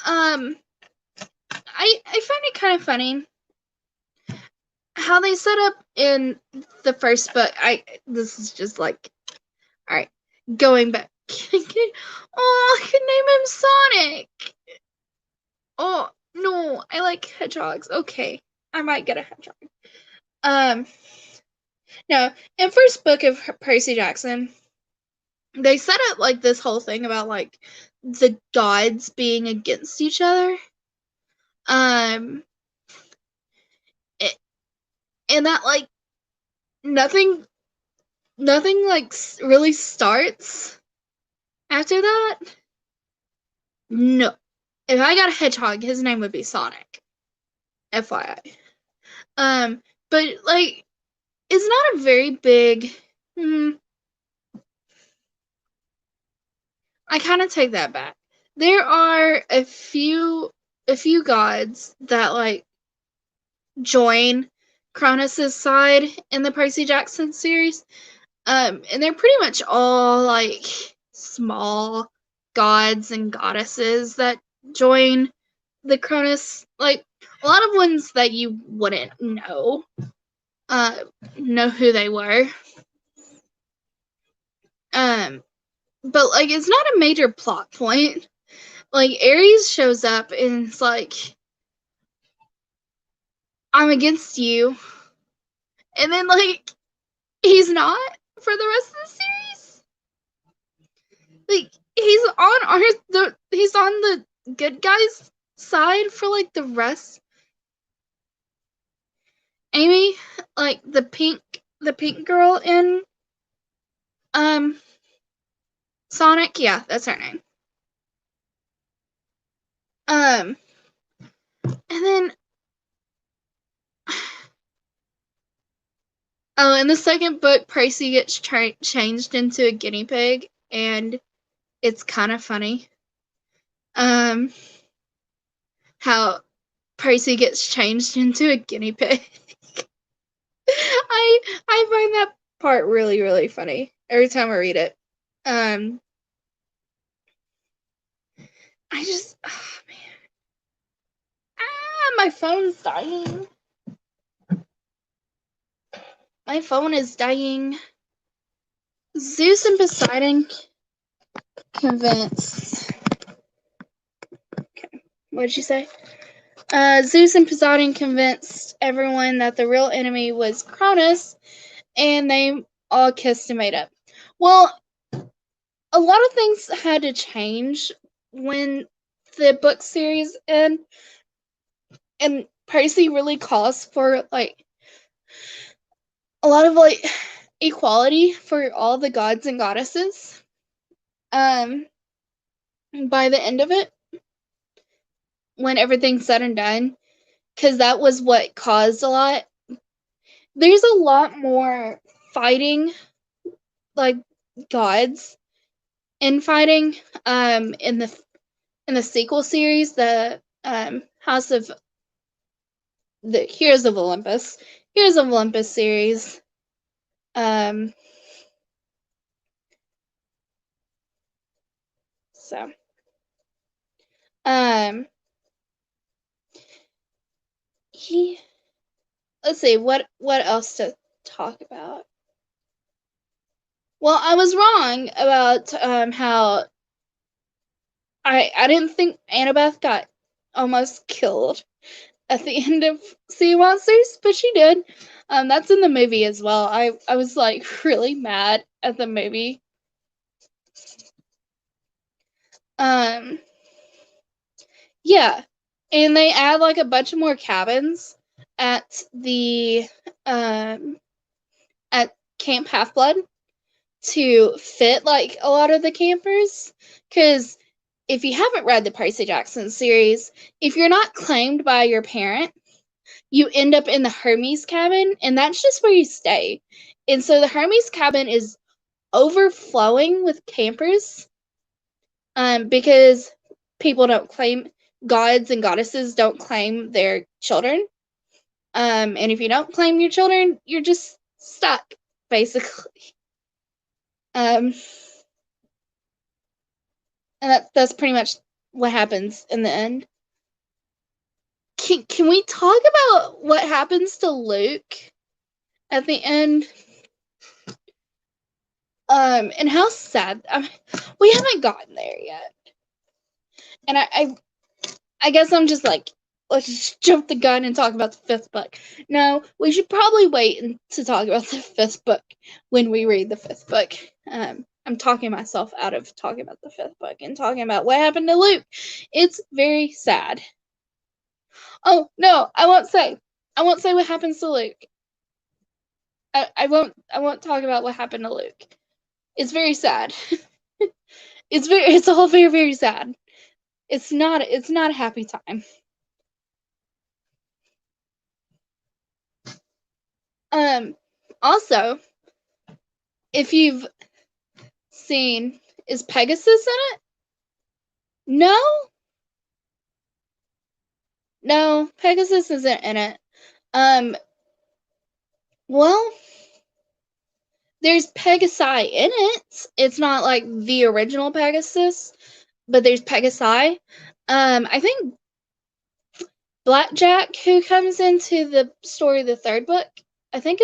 I find it kind of funny how they set up in the first book. This is just like, all right, going back. Oh, I could name him Sonic. Oh no, I like hedgehogs. Okay, I might get a hedgehog. No, in first book of Percy Jackson, they set up like this whole thing about like the gods being against each other. And that like nothing like really starts after that. No, if I got a hedgehog, his name would be Sonic. FYI. But like, it's not a very big. I kind of take that back. There are a few gods that like join Cronus's side in the Percy Jackson series. And they're pretty much all like small gods and goddesses that join the Cronus, like a lot of ones that you wouldn't know who they were. But like it's not a major plot point. Like Ares shows up and it's like, I'm against you. And then like he's not for the rest of the series. Like he's on the good guys side for like the rest. Amy, like the pink girl in Sonic, yeah, that's her name. And then in the second book, Percy gets changed into a guinea pig, and it's kind of funny. How Percy gets changed into a guinea pig. I find that part really, really funny every time I read it. I just, oh man. My phone's dying. My phone is dying. Zeus and Poseidon convinced. Okay, what did you say? Zeus and Poseidon convinced everyone that the real enemy was Cronus, and they all kissed and made up. Well, a lot of things had to change when the book series ended, and Percy really calls for like a lot of like equality for all the gods and goddesses. By the end of it, when everything's said and done, because that was what caused a lot. There's a lot more fighting, like gods infighting, in the sequel series, the House of the Heroes of Olympus series. So let's see what else to talk about. Well, I was wrong about how I didn't think Annabeth got almost killed at the end of Sea Monsters, but she did. That's in the movie as well. I was like really mad at the movie. Yeah, and they add like a bunch of more cabins at the at Camp Half-Blood to fit like a lot of the campers, because if you haven't read the Percy Jackson series, if you're not claimed by your parent, you end up in the Hermes cabin, and that's just where you stay. And so the Hermes cabin is overflowing with campers, because people don't claim, gods and goddesses don't claim their children. And if you don't claim your children, you're just stuck, basically. And that's pretty much what happens in the end. Can we talk about what happens to Luke at the end? And how sad. We haven't gotten there yet. And I guess I'm just like, let's just jump the gun and talk about the fifth book. No, we should probably wait to talk about the fifth book when we read the fifth book. I'm talking myself out of talking about the fifth book and talking about what happened to Luke. It's very sad. Oh no, I won't say what happens to Luke. I won't talk about what happened to Luke. It's very sad. It's all very, very sad. It's not a happy time. Also, if you've seen, is Pegasus in it? No, Pegasus isn't in it. Well, there's Pegasi in it. It's not like the original Pegasus, but there's Pegasi. I think Blackjack, who comes into the story of the third book, I think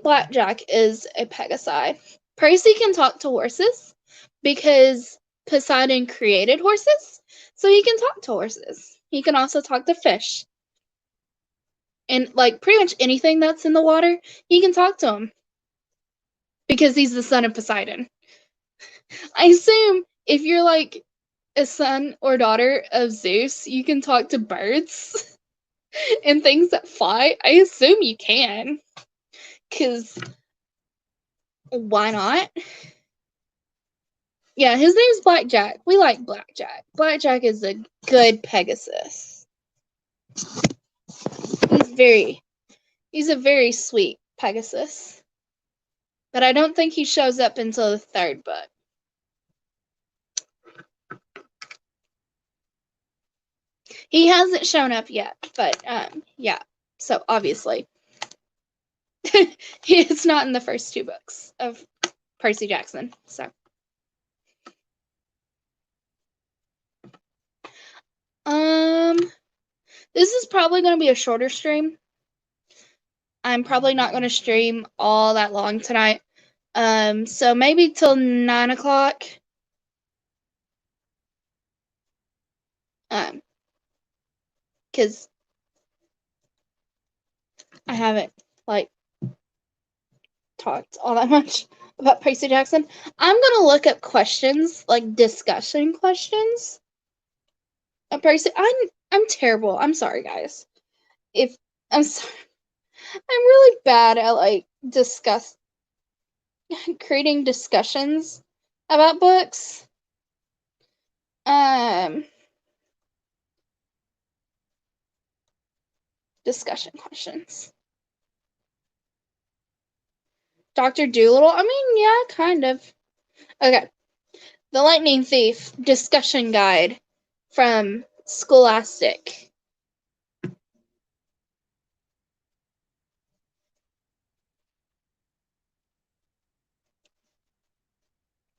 Blackjack is a Pegasi. Percy can talk to horses because Poseidon created horses, so he can talk to horses. He can also talk to fish. And like pretty much anything that's in the water, he can talk to him. Because he's the son of Poseidon. I assume if you're like a son or daughter of Zeus, you can talk to birds and things that fly. I assume you can. Because why not? Yeah, his name's Blackjack. We like Blackjack. Blackjack is a good Pegasus. He's a very sweet Pegasus. But I don't think he shows up until the third book. He hasn't shown up yet, but yeah. So obviously, it's not in the first two books of Percy Jackson. So, this is probably going to be a shorter stream. I'm probably not going to stream all that long tonight. So maybe till 9 o'clock. Because I haven't like talked all that much about Percy Jackson. I'm gonna look up questions, like discussion questions of Percy. I'm terrible. I'm sorry, guys. I'm sorry. I'm really bad at like creating discussions about books. Discussion questions. Dr. Dolittle? I mean, yeah, kind of. Okay. The Lightning Thief discussion guide from Scholastic.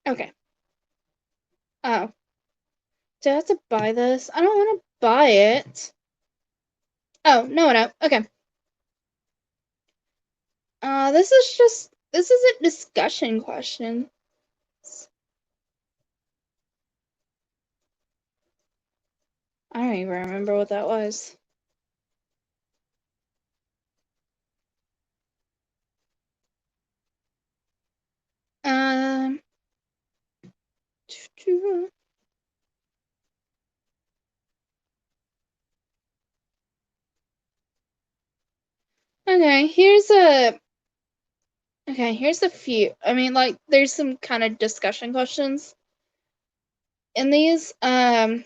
Okay. Oh. Do I have to buy this? I don't want to buy it. Oh, no. Okay. This is a discussion question. I don't even remember what that was. Okay, here's a few. I mean, like, there's some kind of discussion questions in these. Oh,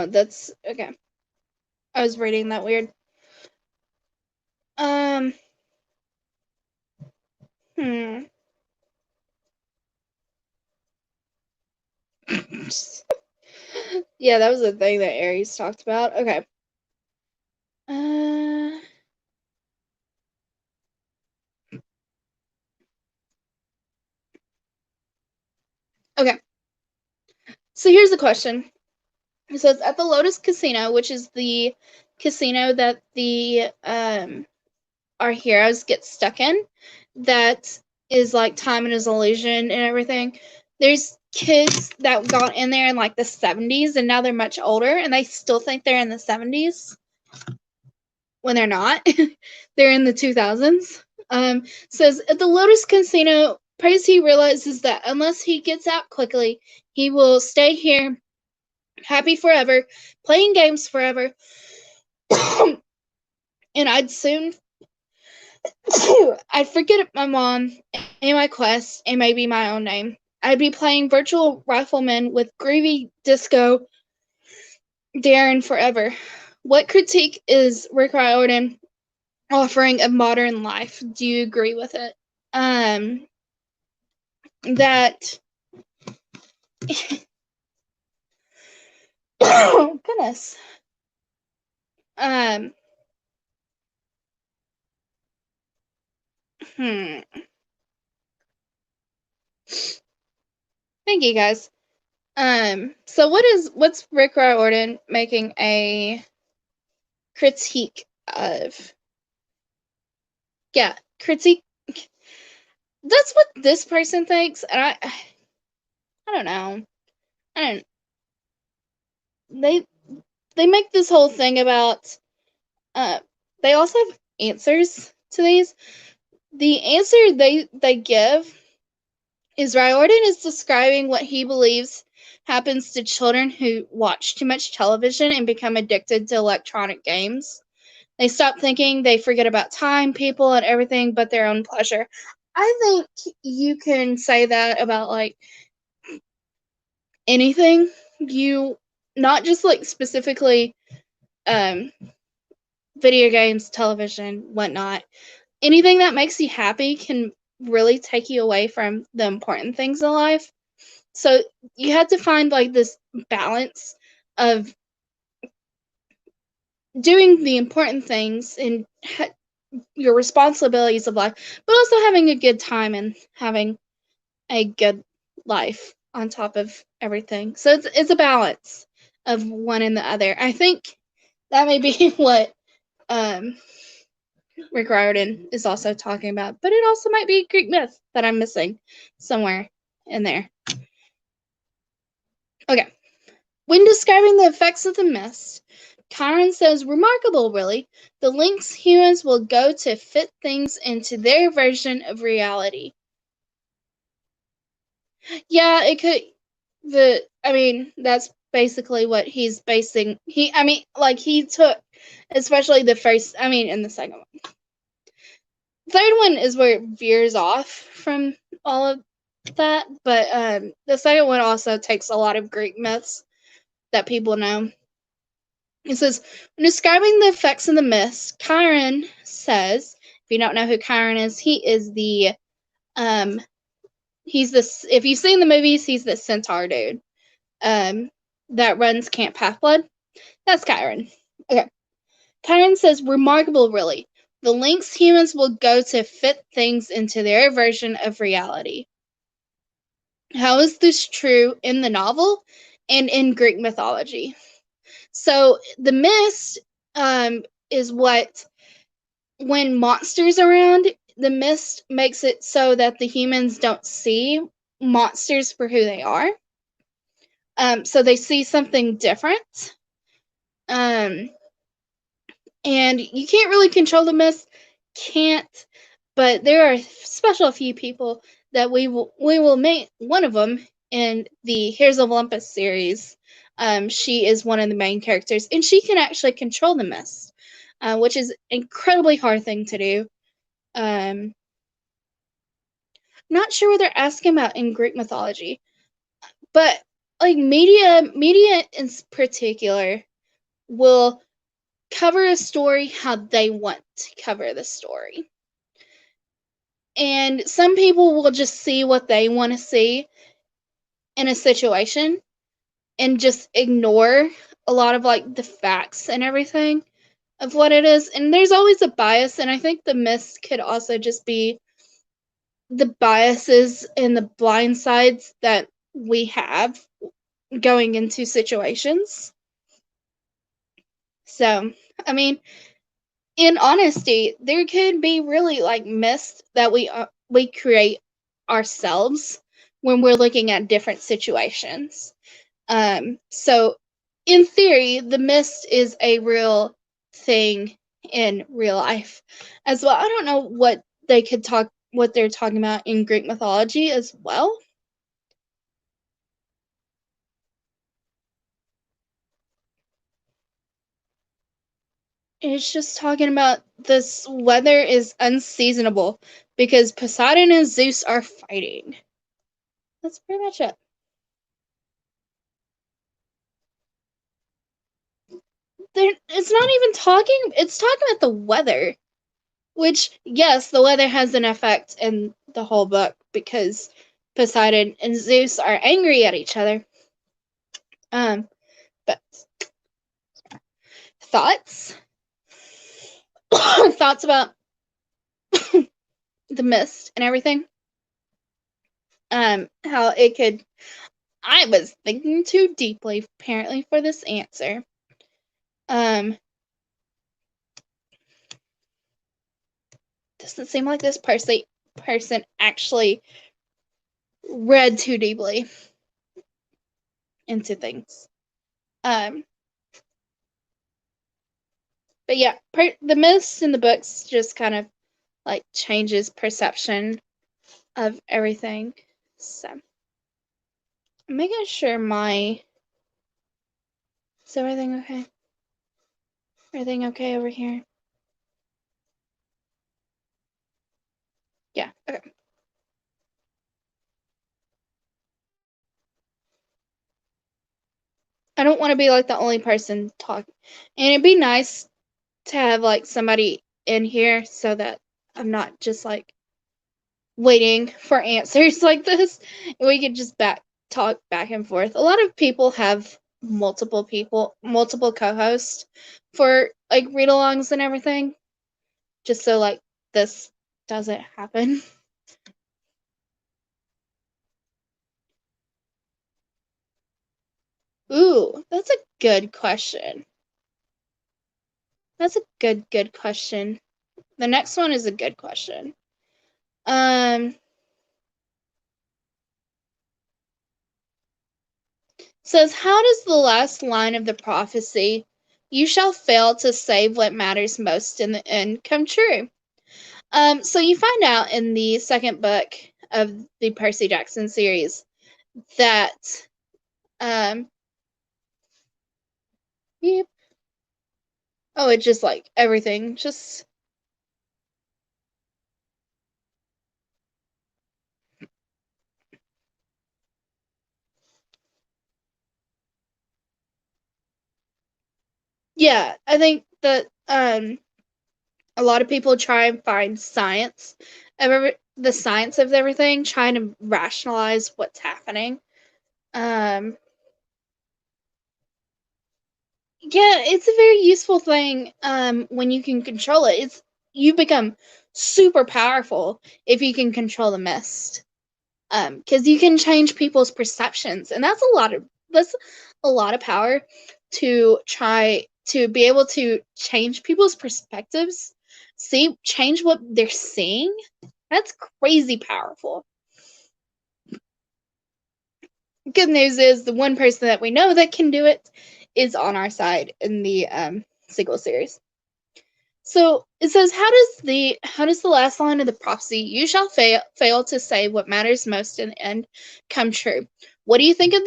that's okay. I was reading that weird. Yeah, that was the thing that Aries talked about. Okay. Okay. So here's the question. It says at the Lotus Casino, which is the casino that our heroes get stuck in, that is like time and is illusion and everything. There's kids that got in there in like the 70s and now they're much older and they still think they're in the 70s when they're not. They're in the 2000s. Says at the Lotus Casino, Percy realizes that unless he gets out quickly, he will stay here happy forever, playing games forever. And I'd forget my mom and my quest and maybe my own name. I'd be playing virtual rifleman with groovy disco Darren forever. What critique is Rick Riordan offering of modern life. Do you agree with it? That oh goodness. Hmm. Thank you guys. So what's Rick Riordan making a critique of? Yeah, critique. That's what this person thinks, and I don't know. I don't. They make this whole thing about. They also have answers to these. The answer they give is Riordan is describing what he believes happens to children who watch too much television and become addicted to electronic games. They stop thinking, they forget about time, people, and everything but their own pleasure. I think you can say that about like anything. You not just like specifically video games, television, whatnot. Anything that makes you happy can really take you away from the important things in life. So you have to find like this balance of doing the important things and your responsibilities of life, but also having a good time and having a good life on top of everything. So it's a balance of one and the other. I think that may be what Rick Riordan is also talking about, but it also might be Greek myth that I'm missing somewhere in there. Okay. When describing the effects of the mist, Chiron says, remarkable, really, the lengths humans will go to fit things into their version of reality. Yeah, it could. That's basically what he's basing. He took, especially the first. And the second one. Third one is where it veers off from all of that, but the second one also takes a lot of Greek myths that people know. It says, when describing the effects of the mist, Chiron says, if you don't know who Chiron is, he's the, if you've seen the movies, he's the centaur dude, that runs Camp Half-Blood. That's Chiron. Okay. Chiron says, remarkable, really, the lengths humans will go to fit things into their version of reality. How is this true in the novel and in Greek mythology? So the mist is what, when monsters are around, the mist makes it so that the humans don't see monsters for who they are. So they see something different. And you can't really control the mist. Can't. But there are special few people that we will meet. One of them in the Heroes of Olympus series. She is one of the main characters, and she can actually control the mist, which is an incredibly hard thing to do. Not sure what they're asking about in Greek mythology, but like media in particular will cover a story how they want to cover the story. And some people will just see what they want to see in a situation and just ignore a lot of like the facts and everything of what it is. And there's always a bias, and I think the mist could also just be the biases and the blind sides that we have going into situations. So, in honesty, there could be really like mist that we create ourselves when we're looking at different situations. So in theory, the mist is a real thing in real life as well. I don't know what they're talking about in Greek mythology as well. It's just talking about this weather is unseasonable because Poseidon and Zeus are fighting. That's pretty much it. It's not even talking. It's talking about the weather. Which, yes, the weather has an effect in the whole book because Poseidon and Zeus are angry at each other. But thoughts? Thoughts about the mist and everything? How it could... I was thinking too deeply, apparently, for this answer. Doesn't seem like this person actually read too deeply into things. But yeah, the myths in the books just kind of like changes perception of everything. So I'm making sure is everything okay? Everything okay over here? Yeah, okay. I don't want to be like the only person talking. And it'd be nice to have like somebody in here so that I'm not just like waiting for answers like this. We could just talk back and forth. A lot of people have multiple co-hosts for like read-alongs and everything, just so like this doesn't happen. Ooh, that's a good question. That's a good question. The next one is a good question. Says, how does the last line of the prophecy, "You shall fail to save what matters most in the end," come true? So you find out in the second book of the Percy Jackson series that, yep. Oh, it's just like everything, just... Yeah, I think that, a lot of people try and find the science of everything, trying to rationalize what's happening. Yeah, it's a very useful thing when you can control it. You become super powerful if you can control the mist. Because you can change people's perceptions, and that's a lot of power to try to be able to change people's perspectives, change what they're seeing. That's crazy powerful. Good news is the one person that we know that can do it is on our side in the sequel series. So it says, how does the last line of the prophecy, "You shall fail to say what matters most in the end," come true? What do you think of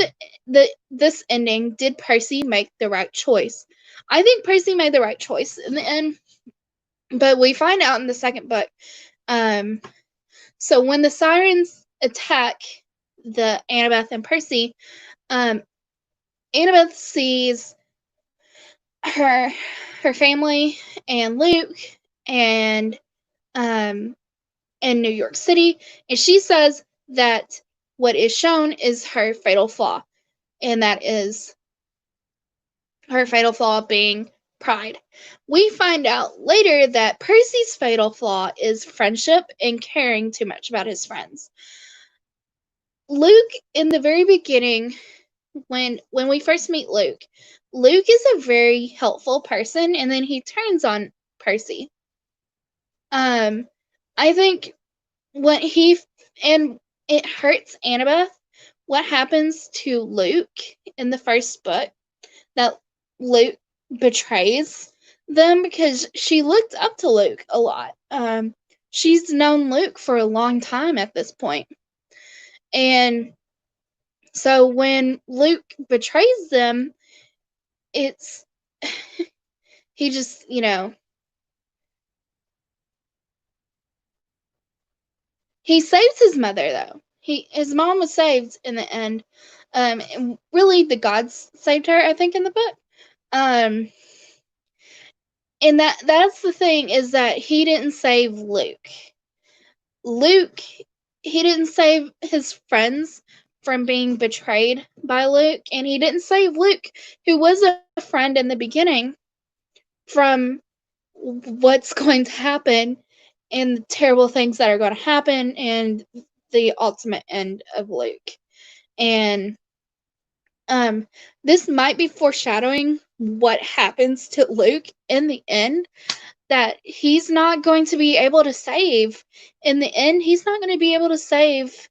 this ending? Did Percy make the right choice? I think Percy made the right choice in the end, but we find out in the second book. So when the sirens attack the Annabeth and Percy, Annabeth sees her family and Luke and in New York City, and she says that what is shown is her fatal flaw, and that is her fatal flaw being pride. We find out later that Percy's fatal flaw is friendship and caring too much about his friends. Luke, in the very beginning, when we first meet Luke is a very helpful person, and then he turns on Percy. I think and it hurts Annabeth what happens to Luke in the first book, that Luke betrays them, because she looked up to Luke a lot. She's known Luke for a long time at this point. And so when Luke betrays them, it's he just, he saves his mother though. His mom was saved in the end. And really the gods saved her, I think, in the book. Um And that's the thing, is that he didn't save Luke. He didn't save his friends from being betrayed by Luke, and he didn't save Luke, who was a friend in the beginning, from what's going to happen and the terrible things that are going to happen and the ultimate end of Luke. And this might be foreshadowing what happens to Luke in the end, that he's not going to be able to save. In the end, he's not going to be able to save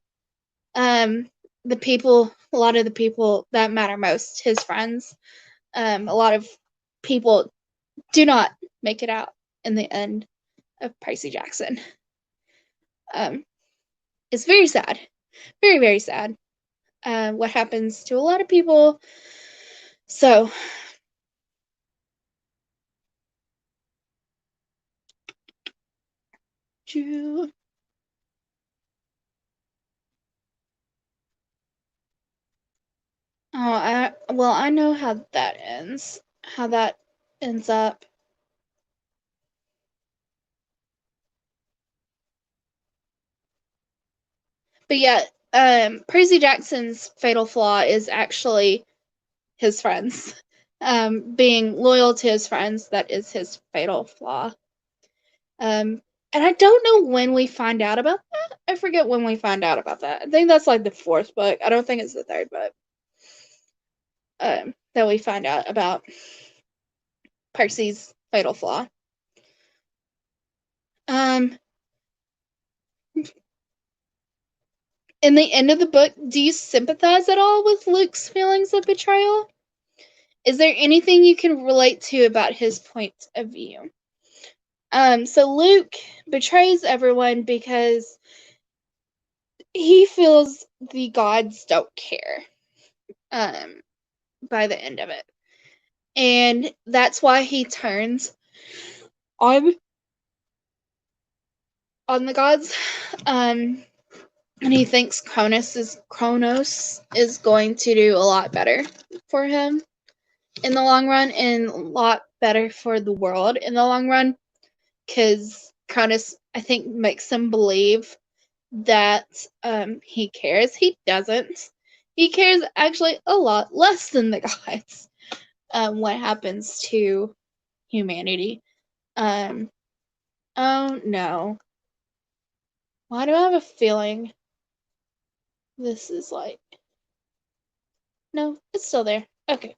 the people, a lot of the people that matter most, his friends. A lot of people do not make it out in the end of Percy Jackson. It's very sad. Very, very sad. What happens to a lot of people. So, I know how that ends. How that ends up. But yeah, Percy Jackson's fatal flaw is actually his friends. Being loyal to his friends, that is his fatal flaw. And I don't know when we find out about that. I forget when we find out about that. I think that's like the 4th book. I don't think it's the 3rd book. That we find out about Percy's fatal flaw. In the end of the book, do you sympathize at all with Luke's feelings of betrayal? Is there anything you can relate to about his point of view? So Luke betrays everyone because he feels the gods don't care, by the end of it. And that's why he turns on the gods. And he thinks Kronos is going to do a lot better for him in the long run, and a lot better for the world in the long run, because Kronos, I think, makes him believe that he cares. He doesn't. He cares actually a lot less than the gods. What happens to humanity. Oh no. Why do I have a feeling this is like... No, it's still there. Okay.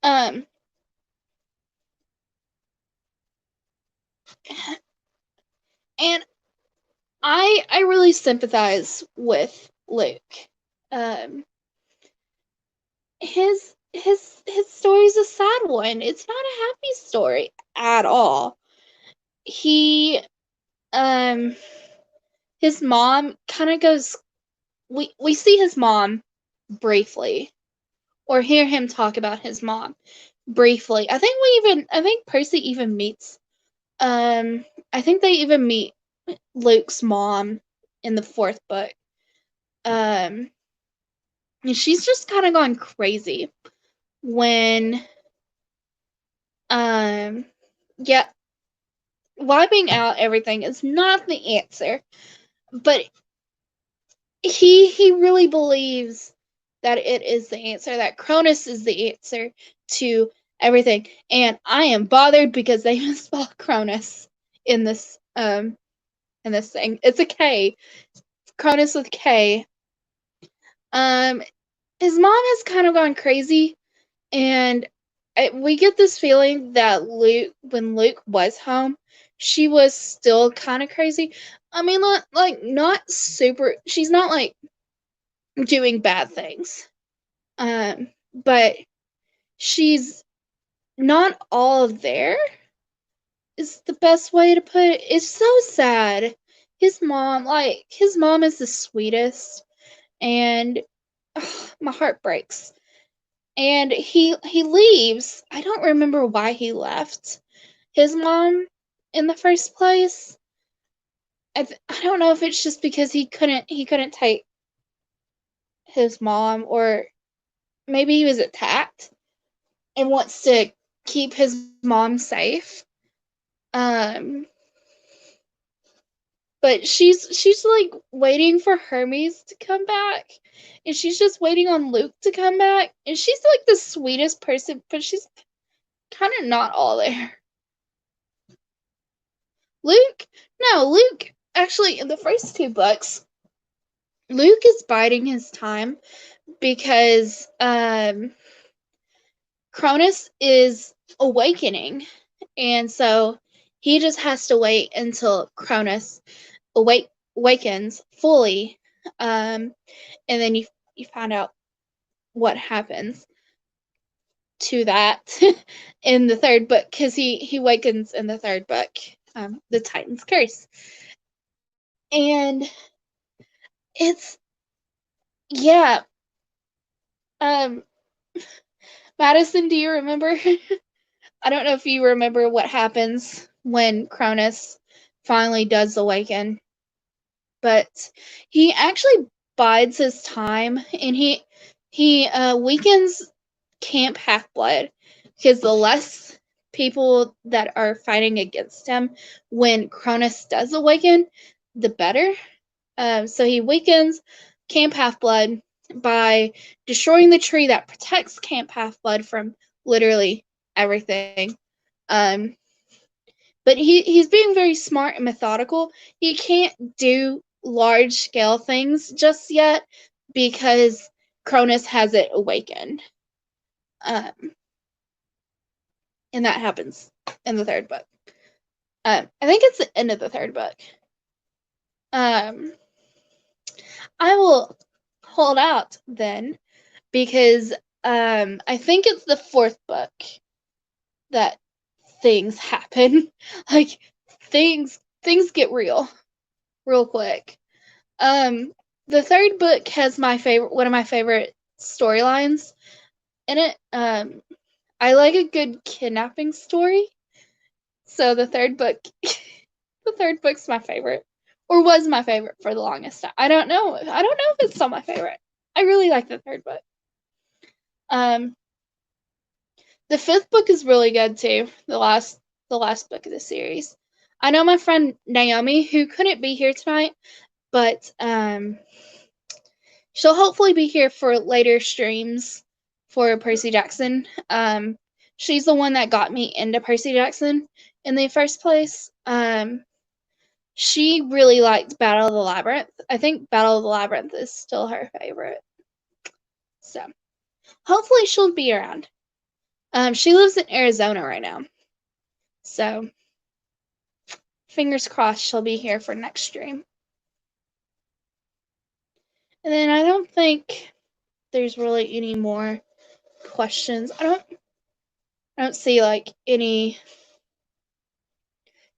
And I really sympathize with Luke. His story's a sad one. It's not a happy story at all. He his mom kind of goes... we see his mom briefly, or hear him talk about his mom briefly. I think Percy even meets I think they even meet Luke's mom in the 4th book. And she's just kind of gone crazy when yeah, wiping out everything is not the answer, but he really believes that it is the answer, that Cronus is the answer to everything. And I am bothered because they misspell Cronus in this thing. It's a K. Cronus with K. His mom has kind of gone crazy, and we get this feeling that when Luke was home, she was still kind of crazy. I mean, not super. She's not like doing bad things, but she's not all there. Is the best way to put it. It's so sad. His mom is the sweetest, and my heart breaks. And he leaves. I don't remember why he left his mom in the first place. I don't know if it's just because he couldn't take his mom, or maybe he was attacked and wants to keep his mom safe. But she's like waiting for Hermes to come back, and she's just waiting on Luke to come back, and she's like the sweetest person, but she's kind of not all there. Luke, no, Luke actually in the first 2 books, Luke is biding his time because Cronus is awakening, and so he just has to wait until Cronus awakens fully, and then you find out what happens to that in the 3rd book, because he awakens in the 3rd book, the Titan's Curse, and it's yeah. Madison, do you remember? I don't know if you remember what happens when Cronus finally does awaken, but he actually bides his time, and he weakens Camp Half-Blood, because the less people that are fighting against him when Cronus does awaken, the better. So he weakens Camp Half-Blood by destroying the tree that protects Camp Half-Blood from literally everything. But he's being very smart and methodical. He can't do large-scale things just yet because Cronus hasn't awakened. And that happens in the 3rd book. I think it's the end of the 3rd book. I will hold out then, because I think it's the 4th book that things happen. Like things get real quick. The 3rd book has one of my favorite storylines in it. I like a good kidnapping story. So the 3rd book the 3rd book's my favorite. Or was my favorite for the longest time. I don't know if it's still my favorite. I really like the 3rd book. The 5th book is really good too. The last book of the series. I know my friend Naomi, who couldn't be here tonight, but she'll hopefully be here for later streams for Percy Jackson. She's the one that got me into Percy Jackson in the first place. She really liked Battle of the Labyrinth. I think Battle of the Labyrinth is still her favorite. So, hopefully she'll be around. She lives in Arizona right now. So, fingers crossed she'll be here for next stream. And then I don't think there's really any more questions. I don't see like any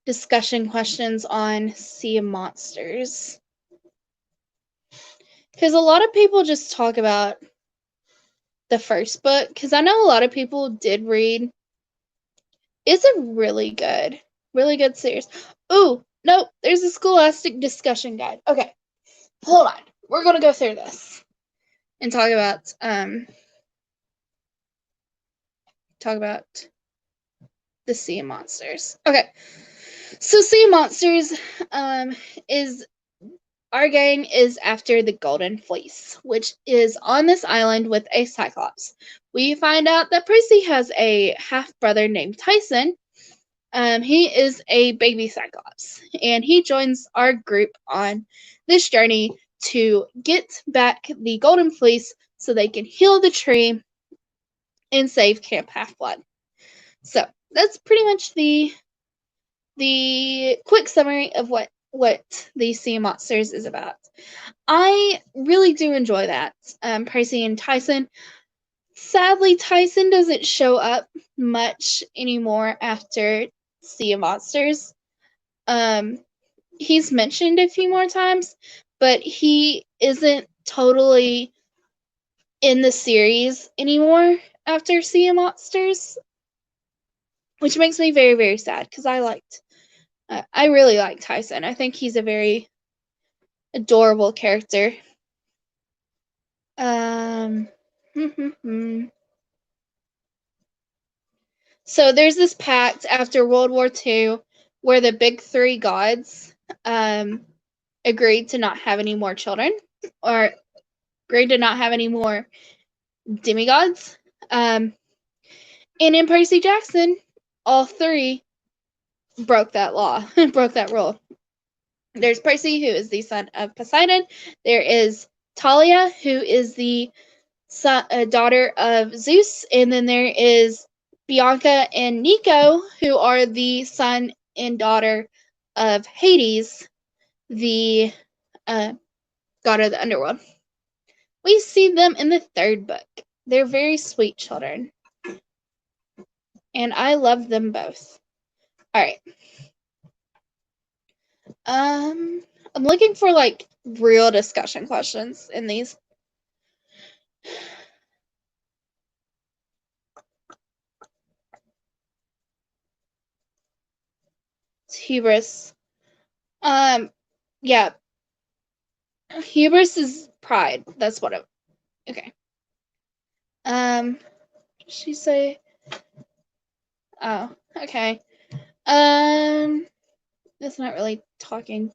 discussion questions on Sea of Monsters. Because a lot of people just talk about the first book, because I know a lot of people did read. It's a really good series. Ooh, nope, there's a Scholastic discussion guide. Okay, hold on. We're gonna go through this and talk about the Sea of Monsters. Okay, so Sea of Monsters is our gang is after the Golden Fleece, which is on this island with a Cyclops. We find out that Percy has a half-brother named Tyson. He is a baby Cyclops, and he joins our group on this journey to get back the Golden Fleece so they can heal the tree and save Camp Half-Blood. So that's pretty much the quick summary of what the Sea of Monsters is about. I really do enjoy that. Percy and Tyson. Sadly, Tyson doesn't show up much anymore after Sea of Monsters. He's mentioned a few more times, but he isn't totally in the series anymore after Sea of Monsters, which makes me very, very sad, because I really like Tyson. I think he's a very adorable character. So there's this pact after World War II where the big three gods agreed to not have any more children, or agreed to not have any more demigods. And in Percy Jackson, all three broke that law, broke that rule. There's Percy, who is the son of Poseidon. There is Talia, who is the daughter of Zeus. And then there is Bianca and Nico, who are the son and daughter of Hades, the god of the underworld. We see them in the third book. They're very sweet children. And I love them both. Alright. I'm looking for like real discussion questions in these. It's hubris. Yeah. Hubris is pride. That's what it. Okay. She say? Oh, okay. That's not really talking.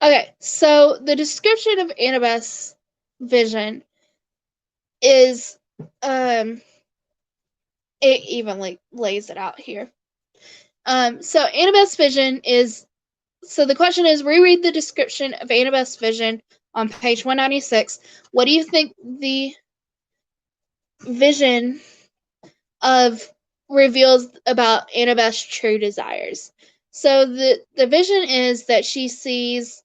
Okay, so the description of Annabeth's vision is, it evenly lays it out here. So Annabeth's vision is, so the question is, reread the description of Annabeth's vision on page 196. What do you think the vision of reveals about Annabeth's true desires? So the vision is that she sees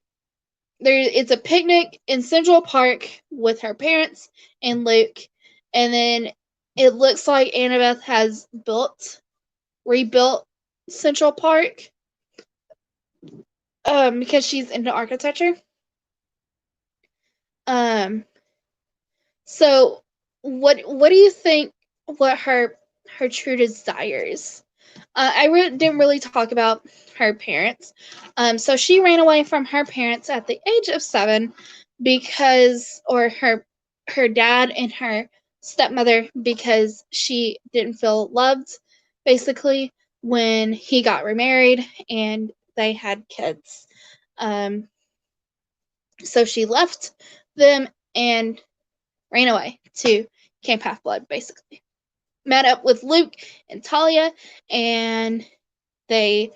it's a picnic in Central Park with her parents and Luke, and then it looks like Annabeth has rebuilt Central Park because she's into architecture. So what do you think what her true desires? I didn't really talk about her parents. So she ran away from her parents at the age of 7 because, or her dad and her stepmother, because she didn't feel loved, basically, when he got remarried and they had kids. So she left them and ran away to Camp Half-Blood, basically. Met up with Luke and Talia, and they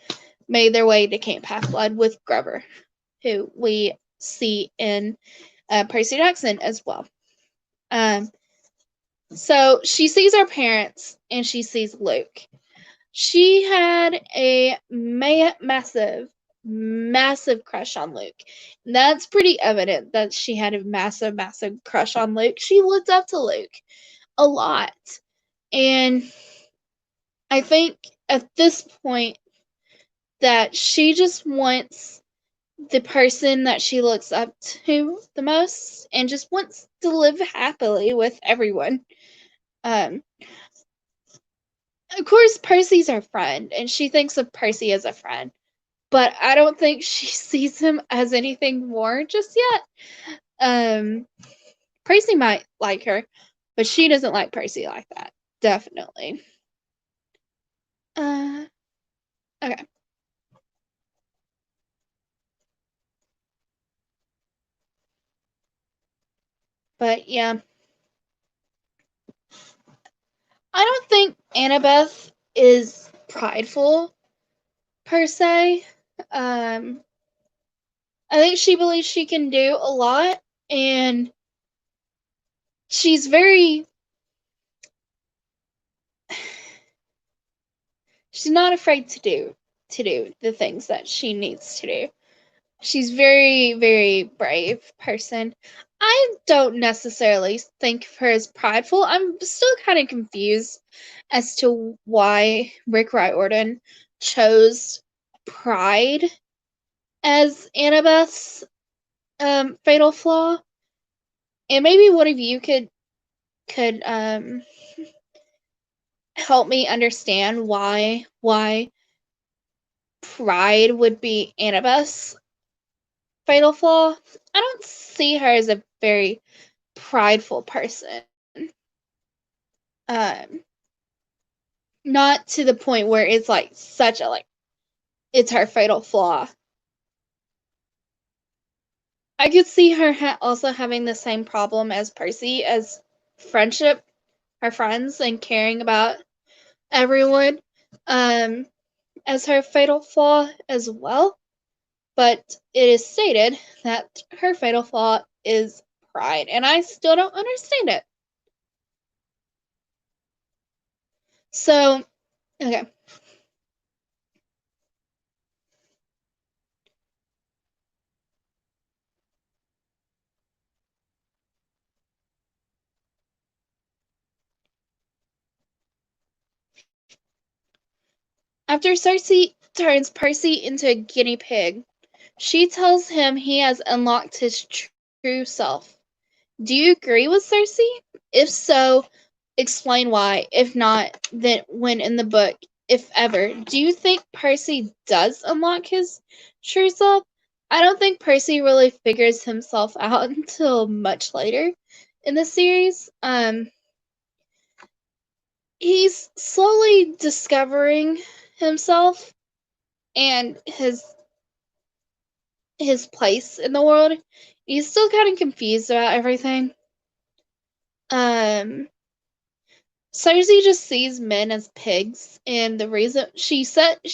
made their way to Camp Half-Blood with Grover, who we see in Percy Jackson as well. So she sees her parents, and she sees Luke. She had a massive crush on Luke. And that's pretty evident that she had a massive crush on Luke. She looked up to Luke a lot. And I think at this point that she just wants the person that she looks up to the most and just wants to live happily with everyone. Of course, Percy's her friend, and she thinks of Percy as a friend, but I don't think she sees him as anything more just yet. Percy might like her, but she doesn't like Percy like that. Definitely. Okay. But yeah. I don't think Annabeth is prideful, per se. I think she believes she can do a lot, and she's very... she's not afraid to do the things that she needs to do. She's very, very brave person. I don't necessarily think of her as prideful. I'm still kind of confused as to why Rick Riordan chose pride as Annabeth's fatal flaw. And maybe one of you could help me understand why pride would be Annabeth's fatal flaw. I don't see her as a very prideful person. Not to the point where it's like such a it's her fatal flaw. I could see her also having the same problem as Percy, as friendship, her friends, and caring about everyone, as her fatal flaw as well. But it is stated that her fatal flaw is pride, and I still don't understand it. So, okay. After Cersei turns Percy into a guinea pig, she tells him he has unlocked his true self. Do you agree with Cersei? If so, explain why. If not, then when in the book, if ever, do you think Percy does unlock his true self? I don't think Percy really figures himself out until much later in the series. He's slowly discovering himself and his place in the world. He's still kind of confused about everything. Cersei just sees men as pigs, and the reason she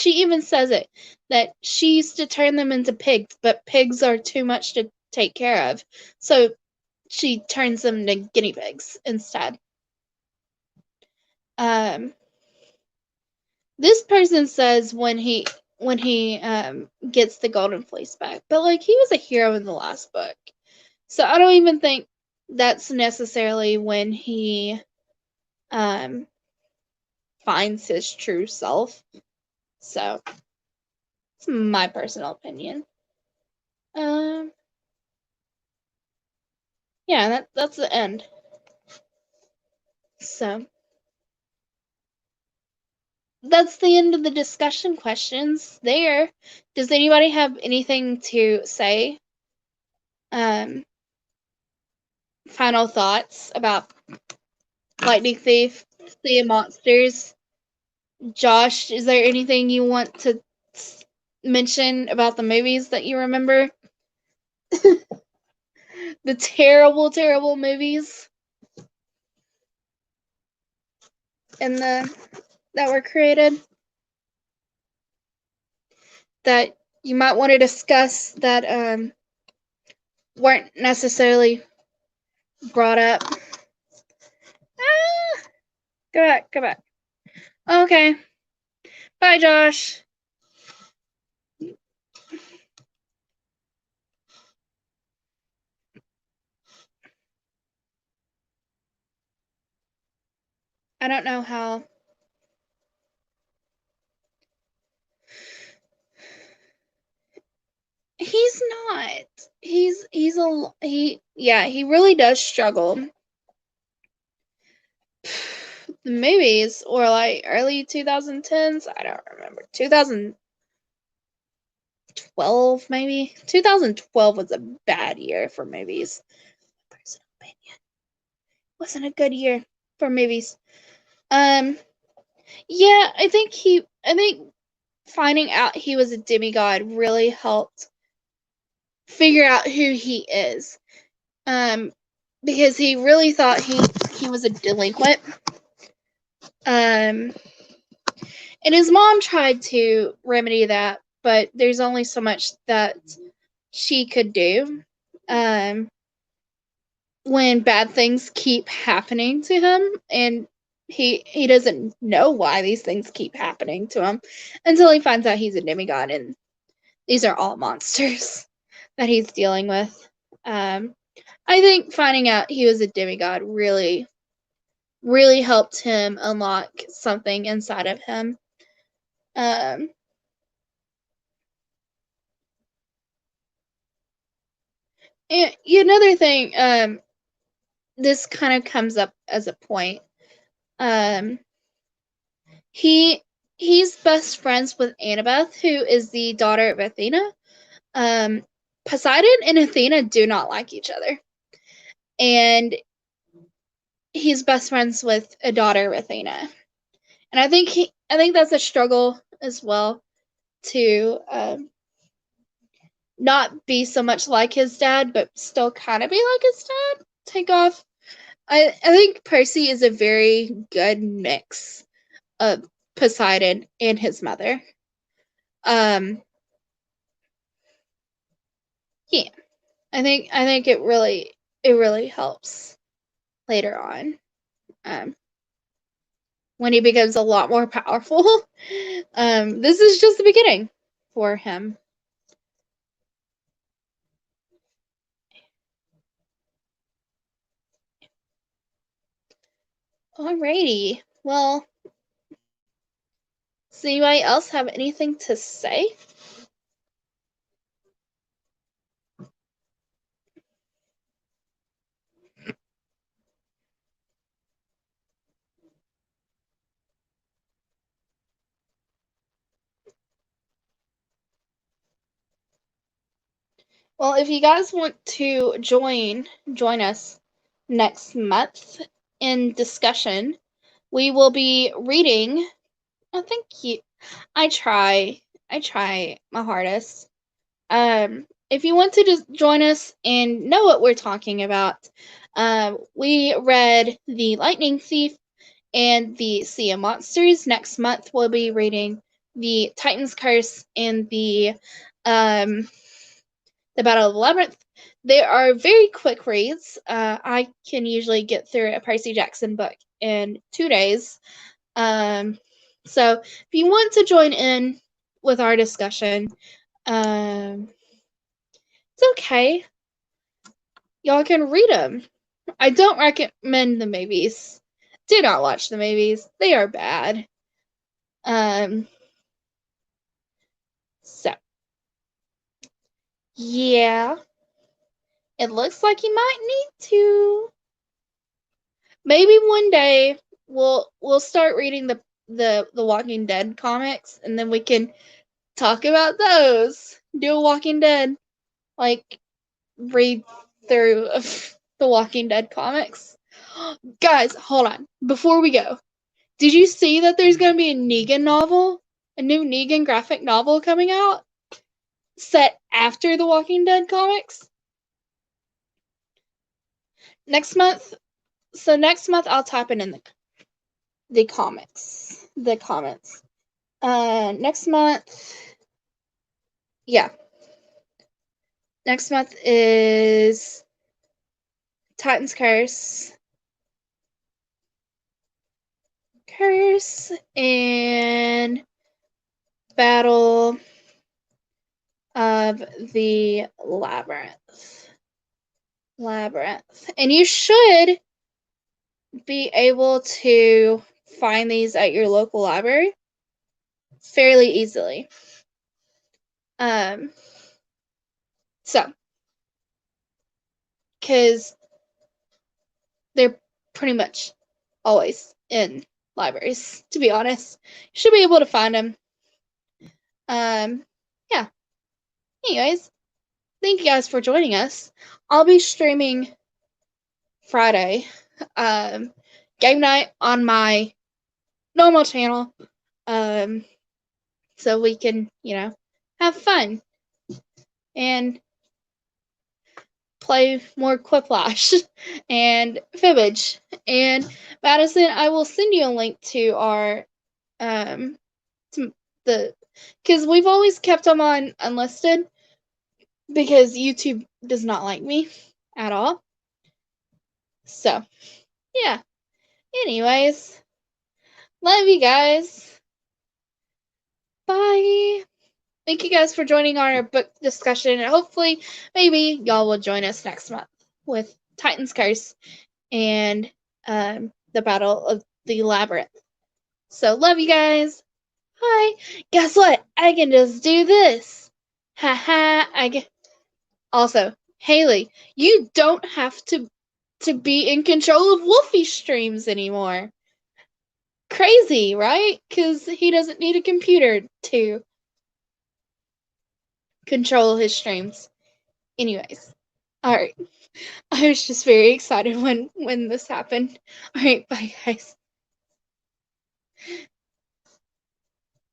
even says it, that she used to turn them into pigs, but pigs are too much to take care of, so she turns them into guinea pigs instead. This person says when he gets the golden fleece back, but he was a hero in the last book, so I don't even think that's necessarily when he finds his true self. So it's my personal opinion. Yeah, that's the end. So that's the end of the discussion questions there. Does anybody have anything to say? Final thoughts about Lightning Thief, Sea of Monsters? Josh, is there anything you want to mention about the movies that you remember? The terrible, terrible movies that were created that you might want to discuss that weren't necessarily brought up. Go back. Okay. Bye, Josh. I don't know how. He's not. He really does struggle. The movies or early 2010s, I don't remember. 2012 maybe. 2012 was a bad year for movies. Personal opinion. Wasn't a good year for movies. Yeah, I think finding out he was a demigod really helped figure out who he is. Because he really thought he was a delinquent. And his mom tried to remedy that, but there's only so much that she could do. When bad things keep happening to him, and he doesn't know why these things keep happening to him until he finds out he's a demigod, and these are all monsters that he's dealing with. I think finding out he was a demigod really, really helped him unlock something inside of him. And another thing, this kind of comes up as a point. He's best friends with Annabeth, who is the daughter of Athena. Poseidon and Athena do not like each other, and he's best friends with a daughter with Athena. And I think that's a struggle as well to not be so much like his dad, but still kind of be like his dad. Take off. I think Percy is a very good mix of Poseidon and his mother. Yeah, I think it really helps later on, when he becomes a lot more powerful. This is just the beginning for him. Alrighty, well, does anybody else have anything to say? Well, if you guys want to join us next month in discussion, we will be reading. I think I try my hardest. If you want to just join us and know what we're talking about, we read The Lightning Thief and The Sea of Monsters. Next month, we'll be reading The Titan's Curse and the Battle of the Labyrinth. They are very quick reads. I can usually get through a Percy Jackson book in 2 days. So if you want to join in with our discussion, it's okay. Y'all can read them. I don't recommend the movies. Do not watch the movies. They are bad. So yeah, it looks like you might need to. Maybe one day we'll start reading the Walking Dead comics, and then we can talk about those. Do a Walking Dead, like, read through the Walking Dead comics. Guys, hold on. Before we go, did you see that there's going to be a Negan novel? A new Negan graphic novel coming out? Set after the Walking Dead comics? Next month? So next month I'll type it in the comics. The comments. Next month... Yeah. Next month is Titan's Curse, and Battle of the Labyrinth. And you should be able to find these at your local library fairly easily. So, because they're pretty much always in libraries, to be honest. You should be able to find them. Yeah. Anyways, thank you guys for joining us. I'll be streaming Friday, game night on my normal channel, so we can, have fun and play more Quiplash and Fibbage. And Madison, I will send you a link to our because we've always kept them on unlisted because YouTube does not like me at all. So, yeah. Anyways, love you guys. Bye. Thank you guys for joining our book discussion, and hopefully, maybe y'all will join us next month with Titan's Curse and the Battle of the Labyrinth. So, love you guys. Bye. Guess what? I can just do this. Haha. Also, Haley, you don't have to be in control of Wolfie's streams anymore. Crazy, right? Because he doesn't need a computer to control his streams. Anyways, alright. I was just very excited when this happened. All right, bye guys.